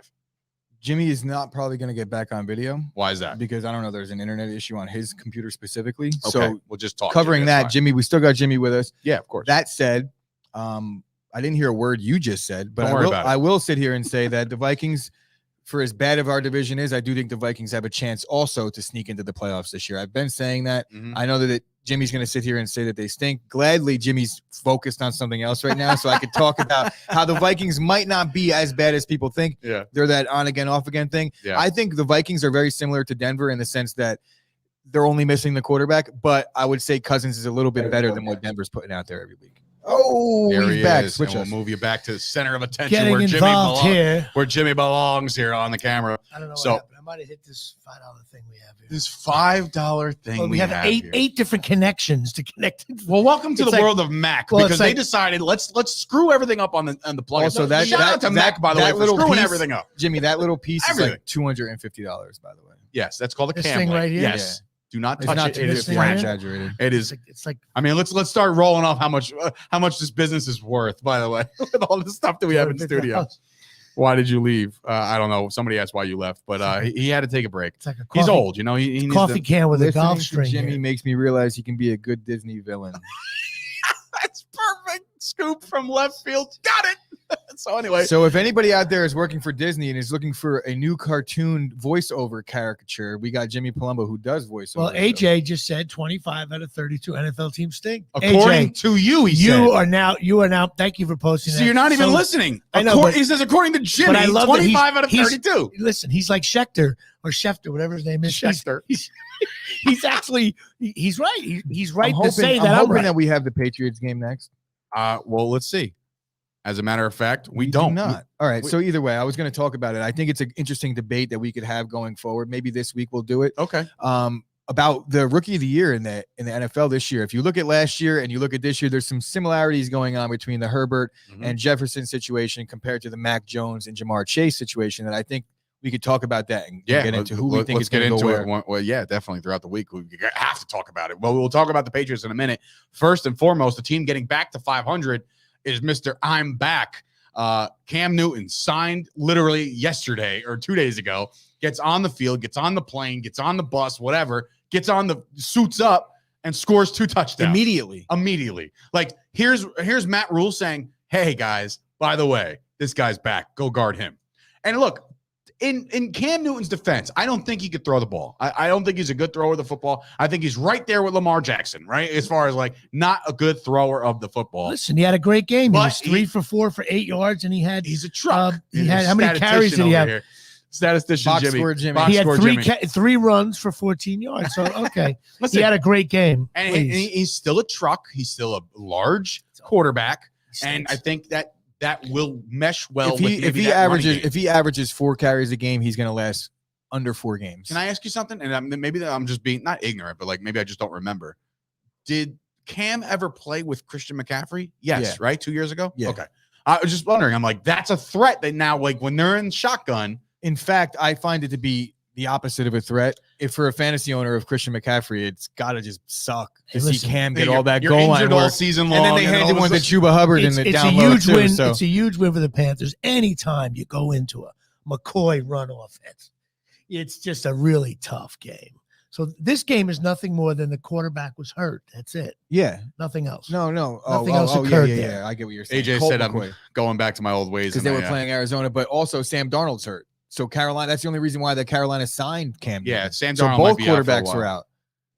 Jimmy is not probably going to get back on video. Why is that? Because I don't know. There's an internet issue on his computer specifically. Okay, So we'll just talk. covering that, Jimmy, we still got Jimmy with us. Yeah, of course. That said, I didn't hear a word you just said, but I will sit here and say that the Vikings, for as bad of our division is, I do think the Vikings have a chance also to sneak into the playoffs this year. I've been saying that. Mhm. I know that Jimmy's going to sit here and say that they stink. Gladly, Jimmy's focused on something else right now, so I could talk about how the Vikings might not be as bad as people think. Yeah. They're that on again, off again thing. Yeah. I think the Vikings are very similar to Denver in the sense that they're only missing the quarterback, but I would say Cousins is a little bit better than what Denver's putting out there every week. Oh, There he's he back. is. Switch And us. we'll move you back to the center of attention Getting where Jimmy involved belongs. here. Where Jimmy belongs here on the camera. I don't know So- what happened. I might have hit this $5 thing we have here. This $5 thing Well, we have here. eight different connections to connect. Well, welcome to It's the like- world of Mac, well, because it's they like- decided let's screw everything up on the plug. Also, that- shout out to that- Mac, by the way, that for little screwing piece- everything up. Jimmy, that little piece is Everything. like $250, by the way. Yes, that's called a This cam thing light. right here? Yes, do not It's touch not it. It is thing $250, right here? exaggerated. It is. It's like I mean, let's start rolling off how much this business is worth. By the way, with all the stuff that we have in studio. Why did you leave? I don't know. Somebody asked why you left, but he had to take a break. It's like a coffee, He's old, you know. He needs coffee to, can with a Listening golf to string. Jimmy here. makes me realize he can be a good Disney villain. That's perfect scoop from left field. Got it. So anyway, So if anybody out there is working for Disney and is looking for a new cartoon voiceover caricature, we got Jimmy Palumbo who does voiceover. Well, AJ just said 25 out of 32 NFL teams stink. according AJ, to you, he you said. are now. Thank you for posting So that. you're not even listening. I know, but- He says according to Jimmy, I love that 25 out of he's- 32. Listen, he's like Schefter, whatever his name is. Schefter. He's actually he's right. He's right I'm to say hoping, that I'm I'm hoping right. that we have the Patriots game next. Well, let's see. As a matter of fact, we do don't. not. All right. we- So either way, I was going to talk about it. I think it's an interesting debate that we could have going forward. Maybe this week we'll do it. Okay. About the rookie of the year in the NFL this year. If you look at last year and you look at this year, there's some similarities going on between the Herbert Mhm. and Jefferson situation compared to the Mac Jones and Jamar Chase situation. And I think we could talk about that and Yeah, get into who we think let's is going get to into go it. where. Well, yeah, definitely throughout the week we have to talk about it. Well, we'll talk about the Patriots in a minute. First and foremost, the team getting back to 500 is Mr. I'm back. Cam Newton signed literally yesterday or 2 days ago. Gets on the field, gets on the plane, gets on the bus, whatever. Gets on the suits up and scores 2 touchdowns immediately. Like here's Matt Rule saying, "Hey guys, by the way, this guy's back. Go guard him." And look. In Cam Newton's defense, I don't think he could throw the ball. I don't think he's a good thrower of the football. I think he's right there with Lamar Jackson, right? As far as like not a good thrower of the football. Listen, he had a great game. He But was 3 for 4 for 8 yards, and he had He's a truck. he had how many carries did he have? Statistician Box Jimmy. score Jimmy. Box He had score 3 Jimmy. 3 runs for 14 yards. So okay, Listen, he had a great game. and Please. he's still a truck. He's still a large quarterback, He and I stinks. think that will mesh well. if with he maybe that running game. if he averages 4 carries a game, he's going to last under 4 games. Can I ask you something? And maybe I'm just being not ignorant, but like maybe I just don't remember. Did Cam ever play with Christian McCaffrey? Yes, Yeah. right? 2 years ago? Yeah. Okay. I was just wondering. I'm like, that's a threat that now, like when they're in shotgun. In fact, I find it to be the opposite of a threat. If for a fantasy owner of Christian McCaffrey, it's got to just suck to Hey, see listen, Cam get you're- all that you're goal line injured all work. season long. And then they handed all one this- to Chuba Hubbard in It's the a down low huge too. win. So It's a huge win for the Panthers. Anytime you go into a McCoy run offense, it's just a really tough game. So this game is nothing more than the quarterback was hurt. That's it. yeah, Nothing else. no. Nothing else yeah, occurred yeah, there. yeah. I get what you're saying. AJ Colt said I'm McCoy. going back to my old ways. Because they were playing Arizona, but also Sam Darnold's hurt. So Carolina, that's the only reason why the Carolina signed Cam. Yeah, Newton. Sam So Darnold both might be out for a quarterbacks while. are out.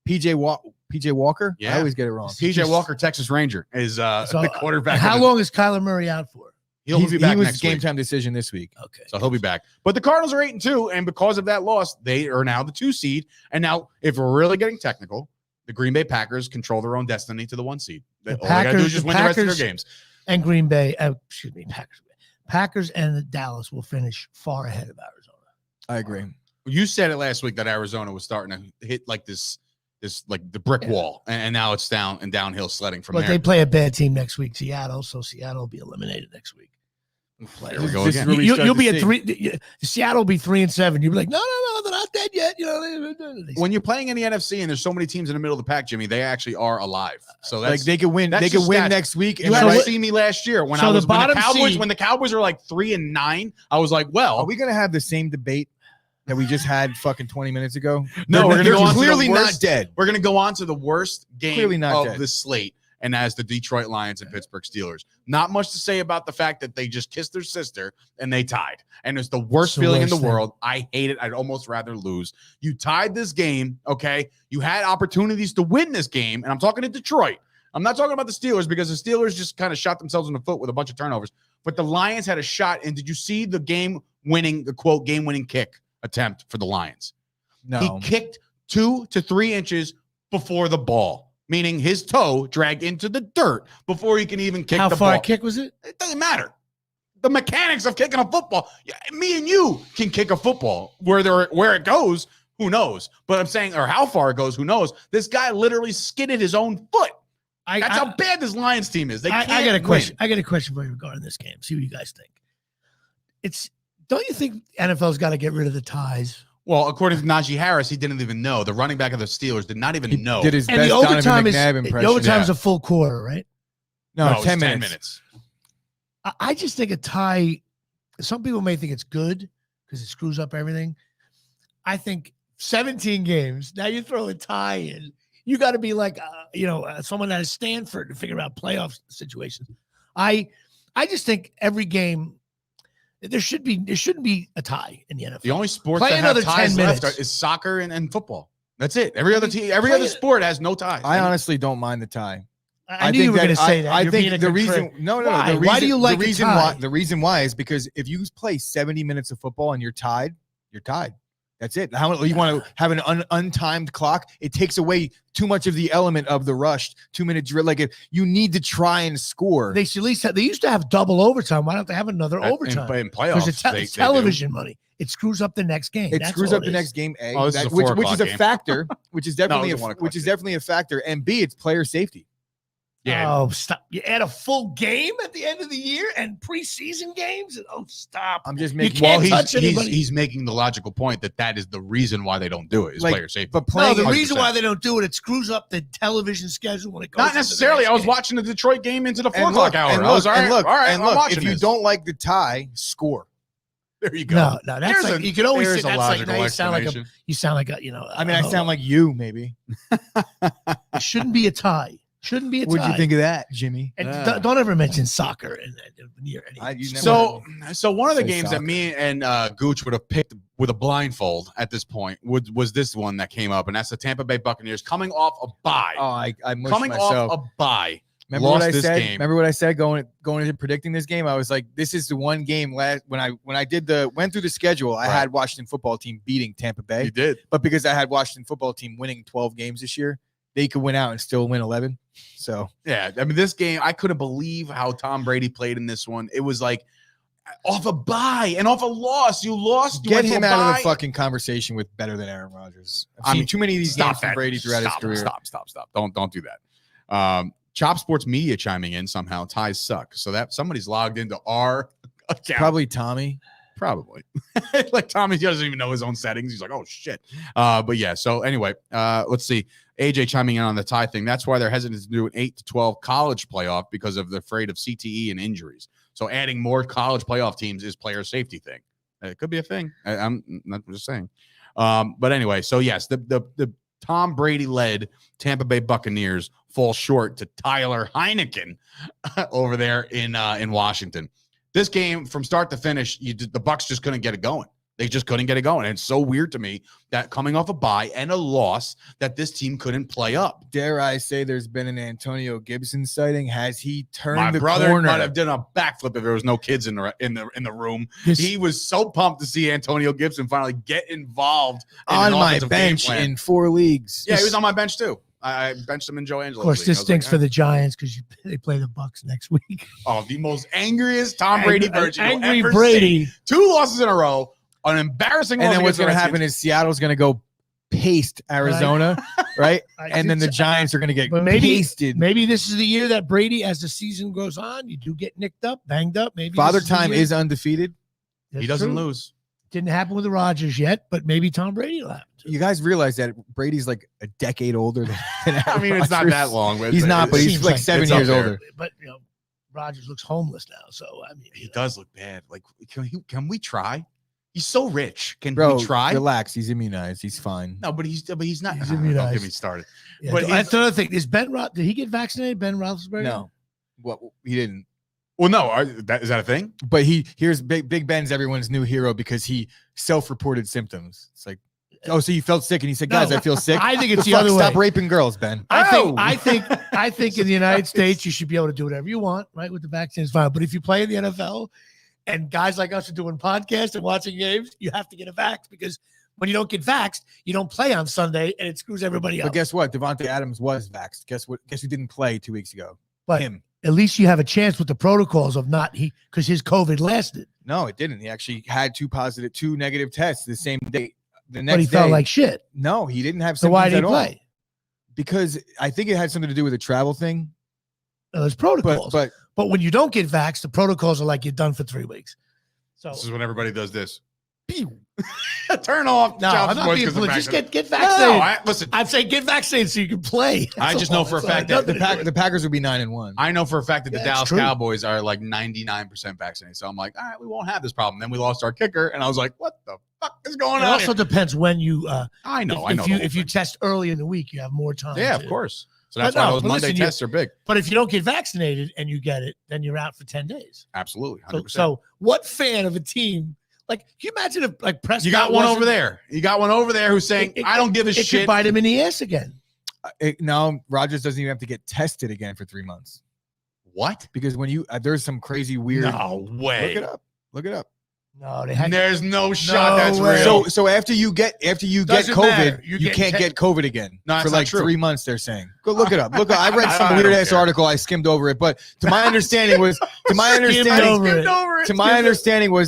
PJ Walker. Yeah. I always get it wrong. PJ Walker, Texas Ranger, is So, the quarterback. How long is Kyler Murray out for? He'll be back he was next game week. time decision this week. Okay. So he'll be back. But the Cardinals are 8-2, and because of that loss, they are now the 2 seed. And now, if we're really getting technical, the Green Bay Packers control their own destiny to the 1 seed. All they got to do is just win the rest of their games. And Green Bay, Packers and Dallas will finish far ahead of Arizona. I agree. You said it last week that Arizona was starting to hit like this like the brick wall, and now it's downhill sledding from But there. they play a bad team next week, Seattle. So Seattle will be eliminated next week. There we go This is again. really You'll be starting at to see. 3. Seattle will be 3-7. You'll be like, no, they're not dead yet. You know, When you're playing in the NFC and there's so many teams in the middle of the pack, Jimmy, they actually are alive. So that's Like they could win. that's They could just win stats. next week. You And had to right- see me last year when So I the was when bottom the Cowboys seed- when the Cowboys were like 3-9. I was like, well, Are we gonna have the same debate that we just had fucking 20 minutes ago? No, we're gonna They're go on to the clearly not worst- dead. we're gonna go on to the worst game Clearly not of dead. the slate, and as the Detroit Lions and Pittsburgh Steelers. Not much to say about the fact that they just kissed their sister and they tied. And it's the worst It's the feeling in worst the thing. world. I hate it. I'd almost rather lose. You tied this game, okay? You had opportunities to win this game, and I'm talking to Detroit. I'm not talking about the Steelers because the Steelers just kind of shot themselves in the foot with a bunch of turnovers. But the Lions had a shot, and did you see the quote, game-winning kick attempt for the Lions? No. He kicked 2 to 3 inches before the ball, meaning his toe dragged into the dirt before he can even kick how the far ball. a kick was it? It doesn't matter. The mechanics of kicking a football. Yeah, me and you can kick a football. Where it goes, who knows? But I'm saying, or how far it goes, who knows? This guy literally skidded his own foot. That's how bad this Lions team is. They can't I got a win. question. I got a question for you regarding this game. See what you guys think. Don't you think NFL's got to get rid of the ties? Well, according to Najee Harris, he didn't even know. The running back of the Steelers did not even know. Did his And best the overtime Donovan is McNabb the impression. overtime's a full quarter, right? No, it's 10 minutes. I just think a tie. Some people may think it's good because it screws up everything. I think 17 games. Now you throw a tie in. You got to be like, someone out of Stanford to figure out playoff situations. I just think every game there shouldn't be a tie in the NFL. The only sports Play that have another 10 ties left minutes. is soccer and football. That's it. Every other sport has no ties. I honestly don't mind the tie. I knew you were going to say that. I You're being think a the reason. contrarian. No. Why? The reason, Why do you like the a reason tie? why? The reason why is because if you play 70 minutes of football and you're tied, you're tied. That's it. How you want to have an untimed clock? It takes away too much of the element of the rushed 2-minute drill. Like if you need to try and score. They should at least they used to have double overtime. Why don't they have another overtime? In playoffs, Because they it's do. television money. It screws up the next game. It That's screws all up the is. next game. A, Oh, this is a which 4 is a o'clock game. factor. Which is definitely it's a 1 o'clock which is game. definitely a factor. And B, it's player safety. Yeah. Oh, stop. You add a full game at the end of the year and preseason games? Oh, stop. I'm just You making. can't Well, touch anybody. he's making the logical point that is the reason why they don't do it is Like, player safety. but No, playing the 100%. reason why they don't do it screws up the television schedule when it goes. Not into the necessarily. next I was game. watching the Detroit game into the 4 and o'clock look, hour. and I was look, all right. and look, all right, and I'm look, watching if you this. don't like the tie, score. There you go. No, that's There's like a- you can always there's say a that's like logical now you sound like a explanation. I mean, I sound like you, maybe. it shouldn't be a tie. Shouldn't be a tie. What'd you think of that, Jimmy? And Yeah. don't ever mention soccer near any. You never- So one of the Say games that soccer. me and Gooch would have picked with a blindfold at this point was this one that came up, and that's the Tampa Bay Buccaneers coming off a bye. Oh, I mushed coming myself. off a bye. Remember lost what I this said? game. Remember what I said going into predicting this game? I was like, this is the one game last when I went through the schedule, I Right. had Washington football team beating Tampa Bay. You did. But because I had Washington football team winning 12 games this year, they could win out and still win 11. So Yeah, I mean, this game, I couldn't believe how Tom Brady played in this one. It was like off a bye and off a loss. You lost. You get went to him a out of bye. the fucking conversation with better than Aaron Rodgers. I've I seen mean, too many of these games from Brady throughout his career. Stop. Don't do that. Chop Sports Media chiming in somehow. Ties suck. So that somebody's logged into our account. Probably Tommy. Probably. Like Tommy doesn't even know his own settings. He's like, oh shit. But yeah. So anyway, let's see. AJ chiming in on the tie thing. That's why they're hesitant to do an 8 to 12 college playoff because of the afraid of CTE and injuries. So adding more college playoff teams is player safety thing. It could be a thing. I'm not just saying. But anyway, so yes, the Tom Brady led Tampa Bay Buccaneers fall short to Tyler Heineken over there in Washington. This game from start to finish, the Bucs just couldn't get it going. They just couldn't get it going. And it's so weird to me that coming off a bye and a loss that this team couldn't play up. Dare I say there's been an Antonio Gibson sighting? Has he turned My the brother corner? might have done a backflip if there was no kids in the room. This- He was so pumped to see Antonio Gibson finally get involved in on an my offensive game bench plan. in 4 leagues. Yeah, he was on my bench too. I benched him in Joe Angelo's Of course, league. this I was stinks like, for the Giants because they play the Bucks next week. Oh, the most angriest Tom Brady version you'll Angry ever Brady. see. 2 losses in a row, an embarrassing And loss then what's against the going to happen Redskins. is Seattle's going to go paste Arizona, right? I And then the think so. Giants are going to get But maybe- pasted. Maybe this is the year that Brady, as the season goes on, you do get nicked up, banged up. Maybe Father this the Time year. is undefeated. That's He doesn't true. lose. Didn't happen with the Rodgers yet, but maybe Tom Brady will happen. You guys realize that Brady's like a decade older than I mean, it's not Rodgers. that long. But He's not, but he's seems like like 7 it's up years there. older. But Rodgers looks homeless now. So I mean, He does look bad. Like, can we try? He's so rich. Can Bro, we try? relax. He's immunized. He's fine. No, but he's not. He's Don't immunized. get me started. Yeah, But that's another thing. Is did he get vaccinated? Ben Roethlisberger? No, what he didn't. Well, no, is that a thing? But here's Big Ben's everyone's new hero because he self-reported symptoms. It's like, oh, so you felt sick, and he said, "Guys, No, I feel sick." I think it's the Fuck, other way. Stop raping girls, Ben. I think in the United States you should be able to do whatever you want, right? With the vaccine is fine. But if you play in the NFL and guys like us are doing podcasts and watching games, you have to get a vax because when you don't get vaxxed, you don't play on Sunday and it screws everybody But up. guess what? Devontae Adams was vaxxed. Guess what? Guess who didn't play 2 weeks ago? But Him. at least you have a chance with the protocols of not because his COVID lasted, No, it didn't. He actually had two negative tests the same day. The next but he day, felt like shit. no, he didn't have So symptoms why did he at all. play? Because I think it had something to do with the travel thing. There's protocols. But But when you don't get vaxxed, the protocols are like you're done for 3 weeks. So This is when everybody does this. pew. Turn off. No, child I'm not support being 'cause of political. Just vaccinated. get vaccinated. No, listen. I'm saying get vaccinated so you can play. I just know for a fact that the Packers would be 9-1. I know for a fact that the Yeah, it's Dallas true. Cowboys are like 99% vaccinated. So I'm like, all right, we won't have this problem. Then we lost our kicker, and I was like, what the fuck is going It on? also Here? depend when you. I know. If the you whole if you thing. test early in the week, you have more time. Yeah, to- of course. So that's But why no, those but Monday listen, you- tests are big. But if you don't get vaccinated and you get it, then you're out for 10 days. Absolutely, So, 100%. so what fan of a team? Like, can you imagine if like Prescott? You got one wasn't- over there. You got one over there who's saying, It- I don't give a It could shit. bite him in the ass again. No, Rodgers doesn't even have to get tested again for 3 months What? because when you there's some crazy weird. No way. Look it up. Look it up. No, they had. There's no shot that's way. real. So after you get Doesn't COVID, matter. You're you getting can't get COVID again No, that's for not like true. 3 months. They're saying. Go look it up. Look, I read some I don't weird ass care. article. I skimmed over it, but to my understanding was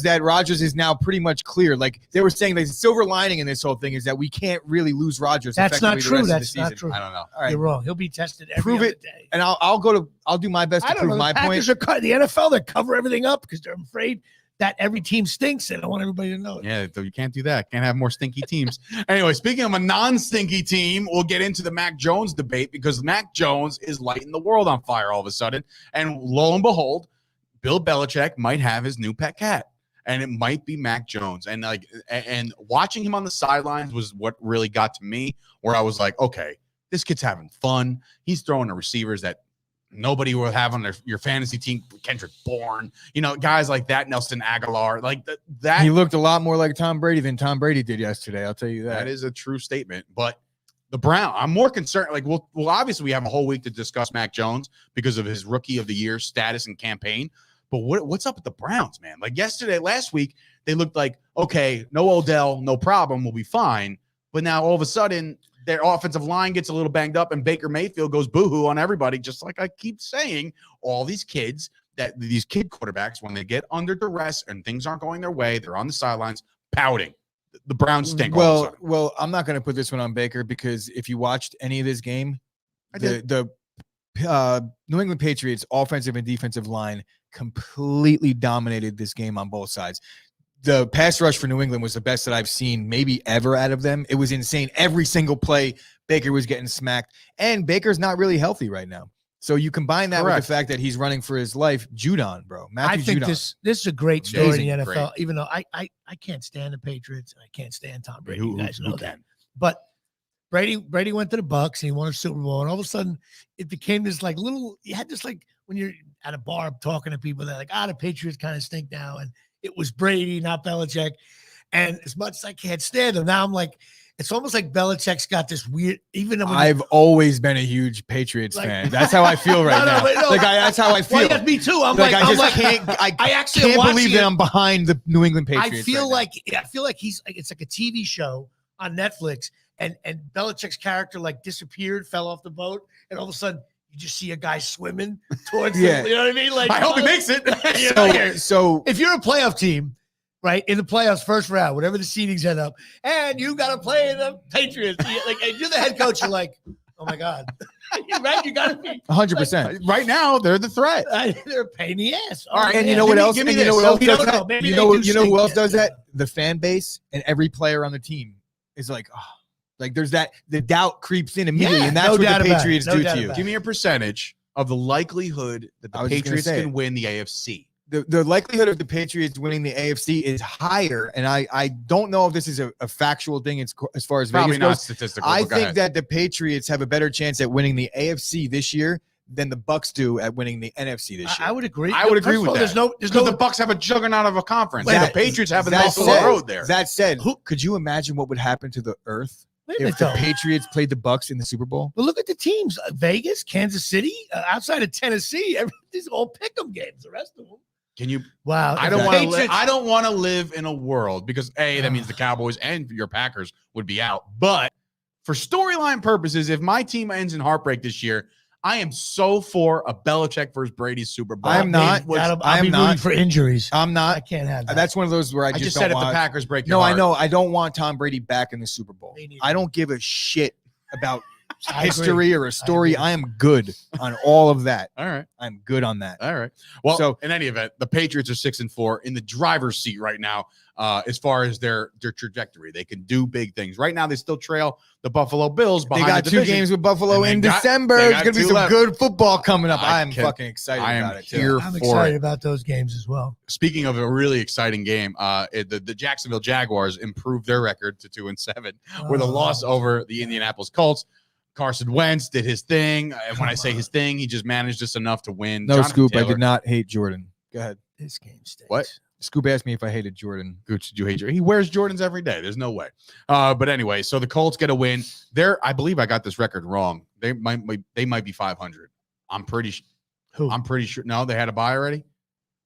that Rodgers is now pretty much clear. Like they were saying, the silver lining in this whole thing is that we can't really lose Rodgers. That's not effectively true. the rest of the That's not season. true. I don't know. All right, You're wrong. He'll be tested every Prove other it. day. and I'll do my best I to don't know. prove The my Packers point. are the NFL. They cover everything up because they're afraid that every team stinks and I want everybody to know it. Yeah, so you can't do that. Can't have more stinky teams. Anyway, speaking of a non-stinky team, we'll get into the Mac Jones debate because Mac Jones is lighting the world on fire all of a sudden. And lo and behold, Bill Belichick might have his new pet cat. And it might be Mac Jones. And and watching him on the sidelines was what really got to me, where I was like, okay, this kid's having fun. He's throwing the receivers that nobody will have on your fantasy team. Kendrick Bourne, guys like that, Nelson Aguilar, like that. He looked a lot more like Tom Brady than Tom Brady did yesterday. I'll tell you that. That is a true statement. But the Brown, I'm more concerned. Like, well, obviously we have a whole week to discuss Mac Jones because of his rookie of the year status and campaign. But what's up with the Browns, man? Like last week, they looked like, okay, no Odell, no problem, we'll be fine. But now all of a sudden, their offensive line gets a little banged up and Baker Mayfield goes boohoo on everybody. Just like I keep saying, all these kids, these kid quarterbacks, when they get under duress and things aren't going their way, they're on the sidelines pouting. The Browns stink. all of a sudden. Well, I'm not going to put this one on Baker because if you watched any of this game, the New England Patriots offensive and defensive line completely dominated this game on both sides. The pass rush for New England was the best that I've seen maybe ever out of them. It was insane. Every single play, Baker was getting smacked. And Baker's not really healthy right now. So you combine that with the fact that he's running for his life. Judon, bro. I think Judon. this is a great story in the Amazing, NFL, great. even though I can't stand the Patriots and I can't stand Tom Brady. Who You guys know that. can? But Brady went to the Bucks and he won a Super Bowl, and all of a sudden it became this like little. You had this like when you're at a bar talking to people, they're like, the Patriots kind of stink now, and it was Brady, not Belichick. And as much as I can't stand him, now I'm like, it's almost like Belichick's got this weird. Even when I've always been a huge Patriots Like- fan. That's how I feel right now. That's how I feel. Well, yeah, me too. I'm Like, like, I I'm just like, can't. I actually can't watching believe it. that I'm behind the New England Patriots. I feel right like it's like a TV show on Netflix, and Belichick's character like disappeared, fell off the boat, and all of a sudden you just see a guy swimming towards Yeah. him. You know what I mean? Like, I hope he makes it. You now. know, So if you're a playoff team, right, in the playoffs, first round, whatever the seedings set up, and you got to play the Patriots, and you're the head coach, you're like, oh my God. Right? You got to be 100%. Right now, they're the threat. they're a pain in the ass. All right, And man. you know what else? give me And you know this. what else We does don't know. that? Maybe You they know, do you know who stink. else does that? The fan base and every player on the team is like, oh, like there's that the doubt creeps in immediately, Yeah, and that's no what doubt the about it. Patriots No do doubt to you. about Give me a percentage of the likelihood that I the was just gonna Patriots say can it. win the AFC. The likelihood of the Patriots winning the AFC is higher, and I don't know if this is a factual thing as far as Probably Vegas not goes. statistical. I but go think ahead. that the Patriots have a better chance at winning the AFC this year than the Bucks do at winning the NFC this year. I would agree. I would agree First of with all, that. There's no because the Bucks have a juggernaut of a conference. Wait a The minute. Patriots have a That nice said- road there. That said, could you imagine what would happen to the Earth Wait a minute, if the though. Patriots played the Bucks in the Super Bowl? But look at the teams: Vegas, Kansas City, outside of Tennessee. These are all pick'em games. The rest of them. Can you? Wow. I if don't the want to. Patriots- I don't want to live in a world because that means the Cowboys and your Packers would be out. But for storyline purposes, if my team ends in heartbreak this year, I am so for a Belichick versus Brady Super Bowl. I'm not. I'll be rooting for injuries. I'm I not. can't have that. That's one of those where I I just just don't said if want. the Packers break your No, heart. I know. I don't want Tom Brady back in the Super Bowl. Me neither. I don't give a shit about I agree. history or a story. agree. I am good on all of that. All right. I'm good on that. All right. Well, So- in any event, the Patriots are 6-4 in the driver's seat right now. As far as their trajectory, they can do big things. Right now, they still trail the Buffalo Bills They behind got the two division. games with Buffalo And they in got- December. they It's got gonna be two some left. good football coming up. I I'm can- fucking excited I am about it too. here I'm for excited it. about those games as well. Speaking of a really exciting game, the Jacksonville Jaguars improved their record to 2-7 with a loss over the Indianapolis Colts. Carson Wentz did his thing. And when I say his thing, he just managed just enough to win. No, Jonathan Scoop. I Taylor- did not hate Jordan. Go ahead. This game stinks. What? Scoop asked me if I hated Jordan. Gooch, did you hate Jordan? He wears Jordans every day. There's no way. But anyway, so the Colts get a win. I believe I got this record wrong. They might be 500. I'm pretty sure. No, they had a bye already.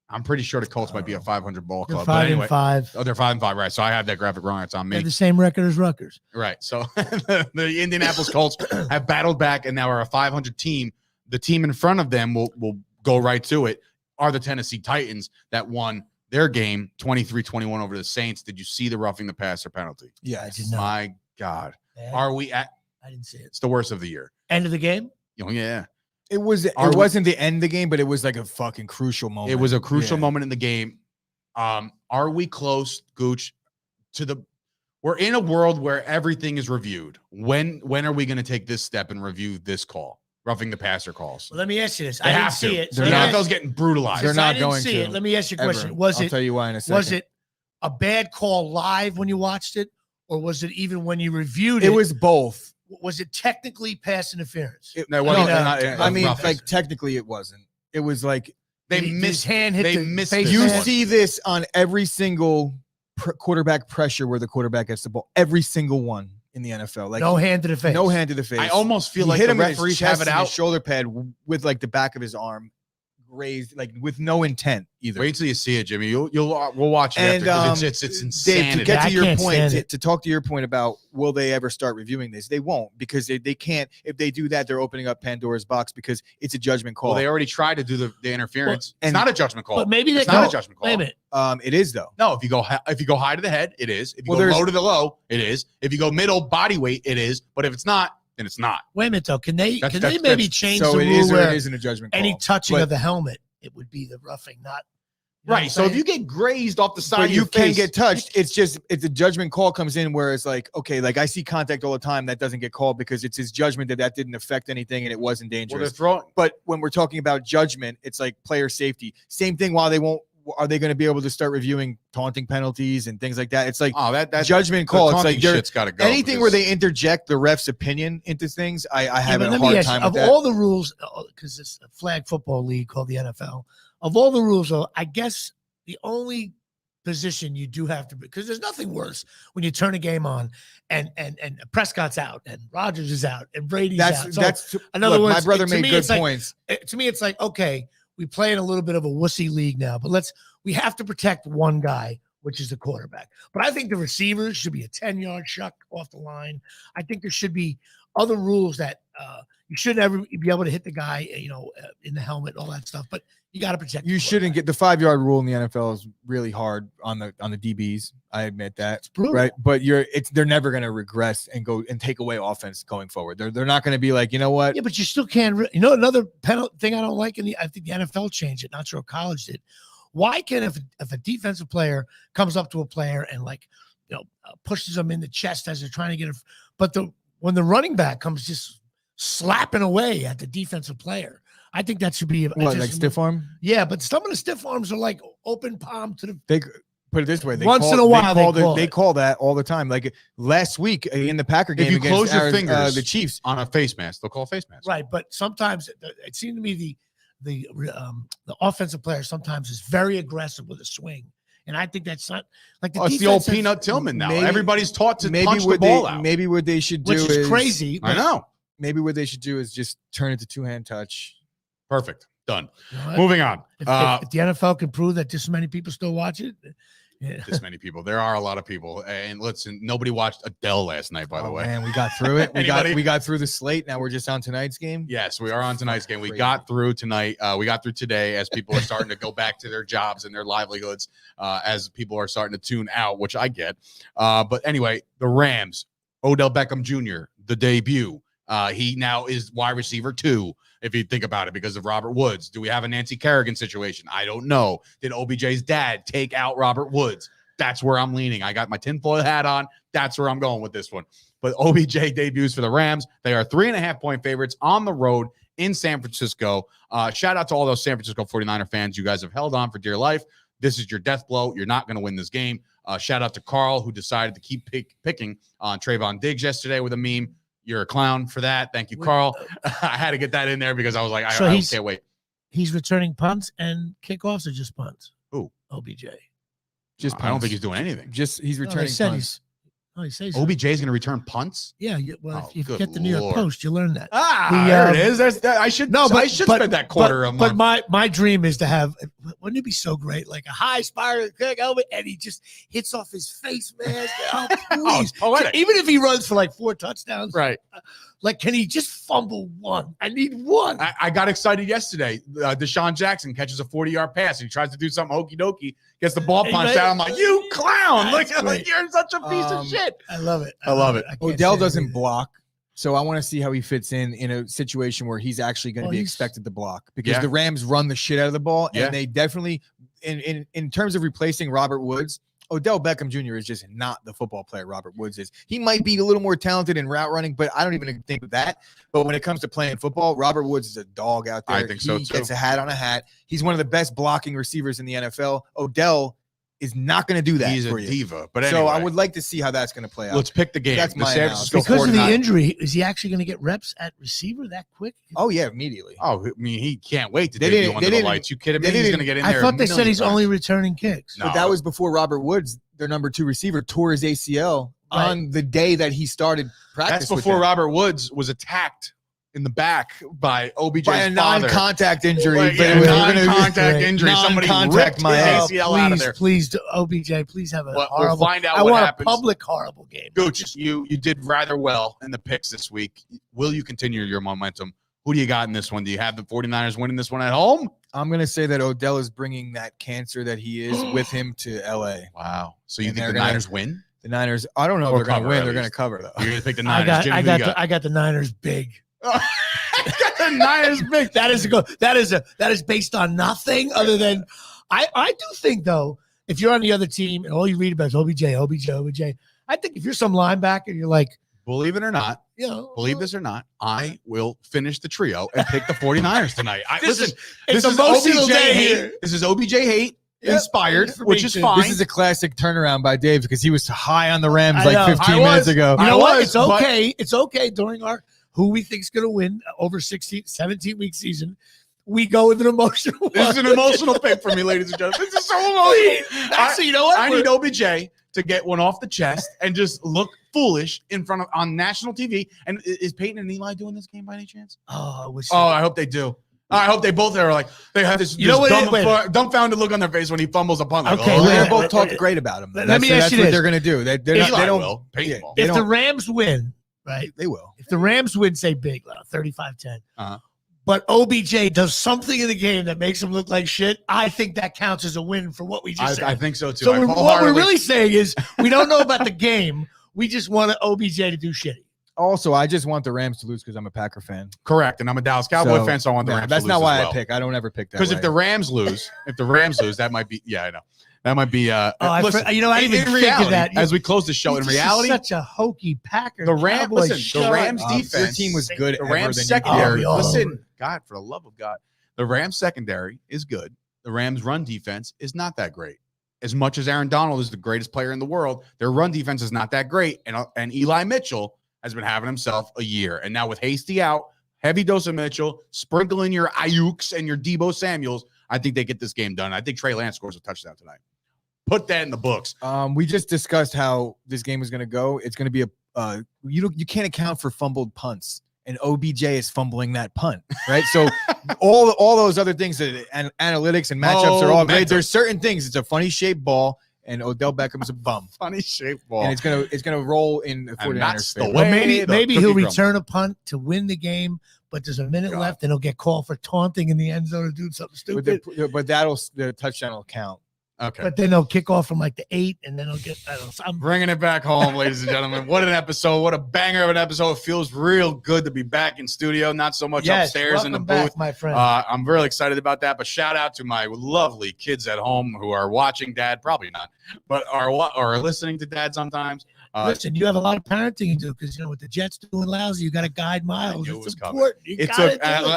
I'm pretty sure the Colts might be a 500 ball They're club. But 5 anyway, and 5. oh, they're 5-5, right? So I have that graphic wrong. It's on They me. have the same record as Rutgers. Right. So the Indianapolis Colts have battled back and now are a 500 team. The team in front of them will go right to it. Are the Tennessee Titans that won their game 23-21 over the Saints. Did you see the roughing the passer penalty? Yeah, I did not. My God. Man, Are we at I didn't see it. it's the worst of the year? End of the game? Oh, yeah. It was. It Are we- wasn't the end of the game, but it was like a fucking crucial moment. It was a crucial Yeah. moment in the game. Are we close, Gooch, we're in a world where everything is reviewed. When are we going to take this step and review this call? Roughing the passer calls. Well, let me ask you this. They I didn't have see to. it. The They're not- NFL's getting brutalized. They're Since I not didn't going see to, it. Let me ask you a ever. question. Was I'll it tell you why in a second. was it a bad call live when you watched it, or was it even when you reviewed it? It was both. Was it technically pass interference? No, it No, wasn't. I mean, roughing. like technically, it wasn't. It was like they Did his missed. hand hit they the missed face this you one. mask? see this on every single quarterback pressure where the quarterback gets the ball. Every single one in the NFL. Like No hand to the face. no hand to the face. I almost feel He like hit the him in his referees chest have it and his out. shoulder pad with like the back of his arm raised, like with no intent either. Wait till you see it, Jimmy. We'll watch it And, after 'cause it's Dave, insanity. to get I to your can't point, stand to, it. to talk to your point about will they ever start reviewing this? They won't, because they can't. If they do that, they're opening up Pandora's box because it's a judgment call. Well, they already tried to do the interference. and- it's not a judgment call. But maybe they it's not go. a judgment call. Wait a minute. It is though. No, if you go high to the head, it is. If you Well, go there's- low to the low, it is. If you go middle body weight, it is. But if it's not, then it's not. Wait a minute though. Can they That's- maybe that's- change So the it rule is or where it isn't a judgment call. any touching But- of the helmet, it would be the roughing, not you know what I'm Right. So if saying? you get grazed off the side But of you your can face, get touched. It's a judgment call comes in where it's like, okay, like I see contact all the time that doesn't get called because it's his judgment that didn't affect anything and it wasn't well, dangerous. they're throwing. But when we're talking about judgment, it's like player safety. Same thing. While they won't, are they going to be able to start reviewing taunting penalties and things like that? It's like Oh, that judgment call. It's like they're- shit's got to go. anything where because- they interject the ref's opinion into things. I Yeah, have but a let me hard ask you, time of with that. all the rules, because it's a flag football league called the NFL. Of all the rules, though, I guess the only position you do have to, because there's nothing worse when you turn a game on and Prescott's out and Rodgers is out and Brady's out. So in other words, my brother made good like, points. To me, it's like, okay, we play in a little bit of a wussy league now, but we have to protect one guy, which is the quarterback. But I think the receivers should be a 10-yard shuck off the line. I think there should be other rules that you shouldn't ever be able to hit the guy, in the helmet, all that stuff. But you got to protect. You shouldn't get the 5-yard rule in the NFL is really hard on the DBs. I admit that, it's brutal. right? But they're never going to regress and go and take away offense going forward. They're not going to be like, you know what? Yeah, but you still can't. Another penalty thing I don't like I think the NFL changed it. Not sure if college did. Why can't if a defensive player comes up to a player and pushes them in the chest as they're trying to get it, but when the running back comes just slapping away at the defensive player, I think that should be like stiff arm. Yeah, but some of the stiff arms are like open palm to the. They put it this way: once in a while they call that all the time. Like last week in the Packer game, if you against close your fingers, the Chiefs on a face mask, they'll call a face mask. Right, but sometimes it seemed to me the offensive player sometimes is very aggressive with a swing. And I think that's not like it's the old Peanut Tillman now. Everybody's taught to punch the ball out. Maybe what they should do is crazy. I know. Maybe what they should do is just turn it to two-hand touch. Perfect. Done. Moving on. If the NFL can prove that this many people still watch it. Yeah. This many people. There are a lot of people. And listen, nobody watched Adele last night, by the way. Man, we got through it. we got through the slate. Now we're just on tonight's game. Yes, we are on tonight's game. We got through tonight. We got through today as people are starting to go back to their jobs and their livelihoods, as people are starting to tune out, which I get. But anyway, the Rams, Odell Beckham Jr., the debut. He now is wide receiver 2, if you think about it, because of Robert Woods. Do we have a Nancy Kerrigan situation? I don't know. Did OBJ's dad take out Robert Woods? That's where I'm leaning. I got my tinfoil hat on. That's where I'm going with this one. But OBJ debuts for the Rams. They are 3.5-point favorites on the road in San Francisco. Shout out to all those San Francisco 49er fans. You guys have held on for dear life. This is your death blow. You're not going to win this game. Shout out to Carl, who decided to keep picking on Trayvon Diggs yesterday with a meme. You're a clown for that. Thank you, Carl. I had to get that in there because I was like, I can't wait. He's returning punts and kickoffs or just punts? Who? OBJ. Just punts. I don't think he's doing anything. He's returning punts. He says OBJ is going to return punts? Yeah. Well, if you get the New York Post, you learn that. There it is. I should spend that quarter a month. But my dream is to have, wouldn't it be so great? Like a high spiral kick, and he just hits off his face mask. Please. Even if he runs for like 4 touchdowns. Right. Like, can he just fumble one? I need one. I got excited yesterday. Deshaun Jackson catches a 40-yard pass. And he tries to do something hokey dokey, gets the ball punched out. I'm like, you clown. Like you're such a piece of shit. I love it. I love it. Odell doesn't block. So I want to see how he fits in a situation where he's actually going to be expected to block, because the Rams run the shit out of the ball. And they definitely, in terms of replacing Robert Woods, Odell Beckham Jr. is just not the football player Robert Woods is. He might be a little more talented in route running, but I don't even think of that. But when it comes to playing football, Robert Woods is a dog out there. I think so, too. He gets a hat on a hat. He's one of the best blocking receivers in the NFL. Odell is not going to do that. He's for a you. diva. But anyway, so I would like to see how that's going to play out. Let's pick the game. That's my San Francisco because 49ers. of the injury, is he actually going to get reps at receiver that quick? Oh, yeah, immediately. Oh, I mean, he can't wait to debut under the lights. You kidding me? He's going to get in there. I thought they said he's only returning kicks. But that was before Robert Woods, their number 2 receiver, tore his ACL on the day that he started practice. That's before Robert Woods was attacked in the back by OBJ's by a non-contact injury. Non-contact injury. Somebody ripped his ACL out of there. Please, OBJ, please have a horrible. We'll find out what happens. A public horrible game. Gooch, you did rather well in the picks this week. Will you continue your momentum? Who do you got in this one? Do you have the 49ers winning this one at home? I'm going to say that Odell is bringing that cancer that he is with him to L.A. Wow. So you think the Niners win? The Niners, I don't know if they're going to win. They're going to cover, though. You're going to pick the Niners. I got the Niners big. The Niners big. That is based on nothing other than I do think, though, if you're on the other team and all you read about is OBJ, I think if you're some linebacker, you're like, believe it or not, believe this or not, I will finish the trio and pick the 49ers tonight. This is OBJ hate. This is OBJ hate inspired, which is fine. This is a classic turnaround by Dave because he was high on the Rams like 15 minutes ago. You know what? It's okay. It's okay during our who we think is going to win over 17-week season. we go with an emotional one. This is an emotional pick for me, ladies and gentlemen. This is so emotional. Actually, you know what? I need OBJ to get one off the chest and just look foolish in front of on national TV. And is Peyton and Eli doing this game by any chance? I hope they do. I hope they both are like they have this, dumbfounded look on their face when he fumbles a punt. Like, Okay, they're both talked great about him. Let me ask you what this. they're going to do. They don't. Will. Peyton will. If the Rams win, right? They will. If the Rams win, say big, 35-10. Uh-huh. But OBJ does something in the game that makes him look like shit, I think that counts as a win for what we just said. I think so too. So what we're really saying is we don't know about the game. We just want OBJ to do shitty. Also, I just want the Rams to lose because I'm a Packer fan. Correct, and I'm a Dallas Cowboy fan, so I want the Rams. That's to lose not why as well. I pick. I don't ever pick that. Because if the Rams lose, that might be. Yeah, I know. That might be. Listen, I didn't even think reality, of that. As we close the show, in reality, such a hokey Packer. the Rams. Listen, the Rams defense. Their team was good. The Rams secondary. Listen, God, for the love of God, the Rams secondary is good. The Rams run defense is not that great. As much as Aaron Donald is the greatest player in the world, their run defense is not that great. And Eli Mitchell has been having himself a year. And now with Hasty out, heavy dose of Mitchell, sprinkle in your Ayuks and your Debo Samuels, I think they get this game done. I think Trey Lance scores a touchdown tonight. Put that in the books. We just discussed how this game is going to go. It's going to be you can't account for fumbled punts, and OBJ is fumbling that punt, right? So all those other things and analytics and matchups are all great. There's certain things. It's a funny shaped ball, and Odell Beckham's a bum. Funny shaped ball, and it's gonna roll in the 49ers favor. Well, maybe he'll return a punt to win the game, but there's a minute left, and he'll get called for taunting in the end zone or doing something stupid. But the touchdown will count. Okay. But then they'll kick off from like the 8, and then they'll get. I don't know. I'm bringing it back home, ladies and gentlemen. What an episode! What a banger of an episode! It feels real good to be back in studio, not so much upstairs in the booth, my friend. I'm really excited about that. But shout out to my lovely kids at home who are watching Dad, probably not, but are listening to Dad sometimes. Listen, you have a lot of parenting to do because with the Jets doing lousy, you got to guide Miles. It's important.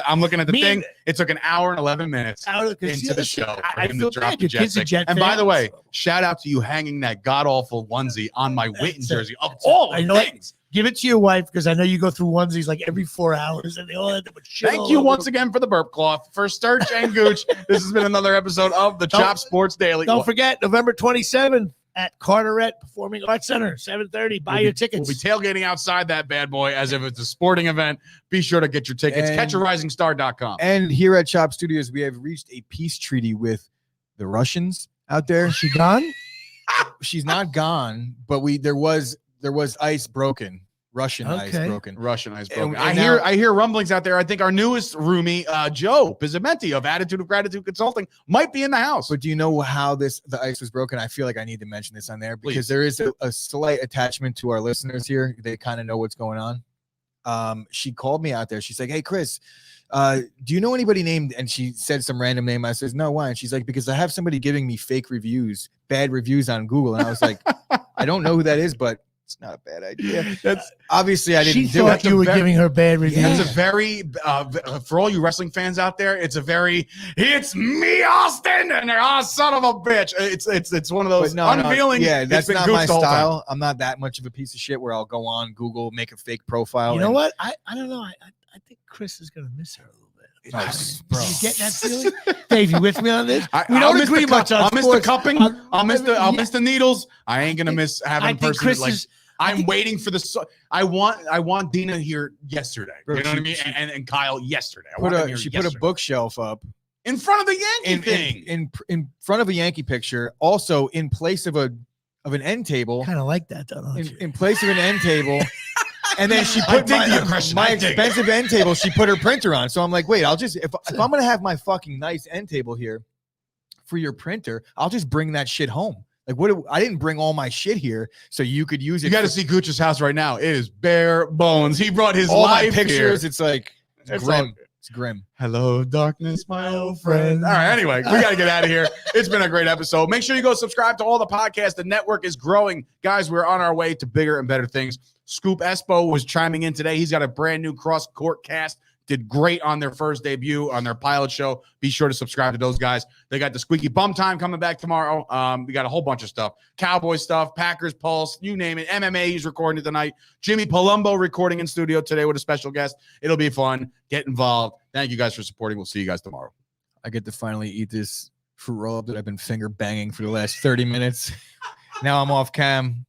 I'm looking at the thing. It took an hour and 11 minutes into the show for him to drop the Jet. And by the way, shout out to you hanging that god awful onesie on my Witten jersey. Of all things, give it to your wife because I know you go through onesies like every 4 hours, and they all have to put shit. Thank you once again for the burp cloth. For Sturch and Gooch, this has been another episode of the Chop Sports Daily. Don't forget November 27th. At Carteret Performing Arts Center, 7:30. Buy your tickets. We'll be tailgating outside that bad boy as if it's a sporting event. Be sure to get your tickets. CatchARisingStar.com. And here at Chop Studios, we have reached a peace treaty with the Russians out there. Is she gone? She's not gone, but there was ice broken. Russian ice broken. I hear rumblings out there. I think our newest roomie, Joe Pizzamenti of Attitude of Gratitude Consulting, might be in the house. But do you know how the ice was broken? I feel like I need to mention this on there because there is a slight attachment to our listeners here. They kind of know what's going on. She called me out there. She's like, "Hey, Chris, do you know anybody named?" And she said some random name. I says, "No, why?" And she's like, "Because I have somebody giving me fake reviews, bad reviews on Google." And I was like, "I don't know who that is, but." It's not a bad idea. That's obviously I didn't do it. You were giving her bad reviews. It's a very for all you wrestling fans out there. It's me, Austin, and they're son of a bitch. It's one of those unveiling. Yeah, that's not my style. I'm not that much of a piece of shit where I'll go on Google, make a fake profile. You know what? I don't know. I think Chris is gonna miss her a little bit. Nice, bro. You getting that feeling? Dave, you with me on this? We don't agree much on I'll miss the cupping. I'll miss the needles. I ain't gonna miss having a person like. I'm waiting for the. I want Dina here yesterday. Bro, you know what I mean? And Kyle yesterday. She put a bookshelf up in front of the Yankee thing. In front of a Yankee picture. Also in place of an end table. Kind of like that, though. Don't you? In place of an end table. And then she put my expensive end table. She put her printer on. So I'm like, wait, if I'm gonna have my fucking nice end table here for your printer, I'll just bring that shit home. Like I didn't bring all my shit here so you could use it. You got to see Gooch's house right now. It is bare bones. He brought his all life my pictures. Here. It's like grim. It's grim. Hello, darkness, my old friend. All right. Anyway, we got to get out of here. It's been a great episode. Make sure you go subscribe to all the podcasts. The network is growing, guys. We're on our way to bigger and better things. Scoop Espo was chiming in today. He's got a brand new cross court cast did great on their first debut on their pilot show. Be sure to subscribe to those guys. They got the Squeaky Bum Time coming back tomorrow. We got a whole bunch of stuff. Cowboys stuff, Packers Pulse, you name it. MMA, he's recording it tonight. Jimmy Palumbo recording in studio today with a special guest. It'll be fun. Get involved. Thank you guys for supporting. We'll see you guys tomorrow. I get to finally eat this fruit roll that I've been finger banging for the last 30 minutes. Now I'm off cam.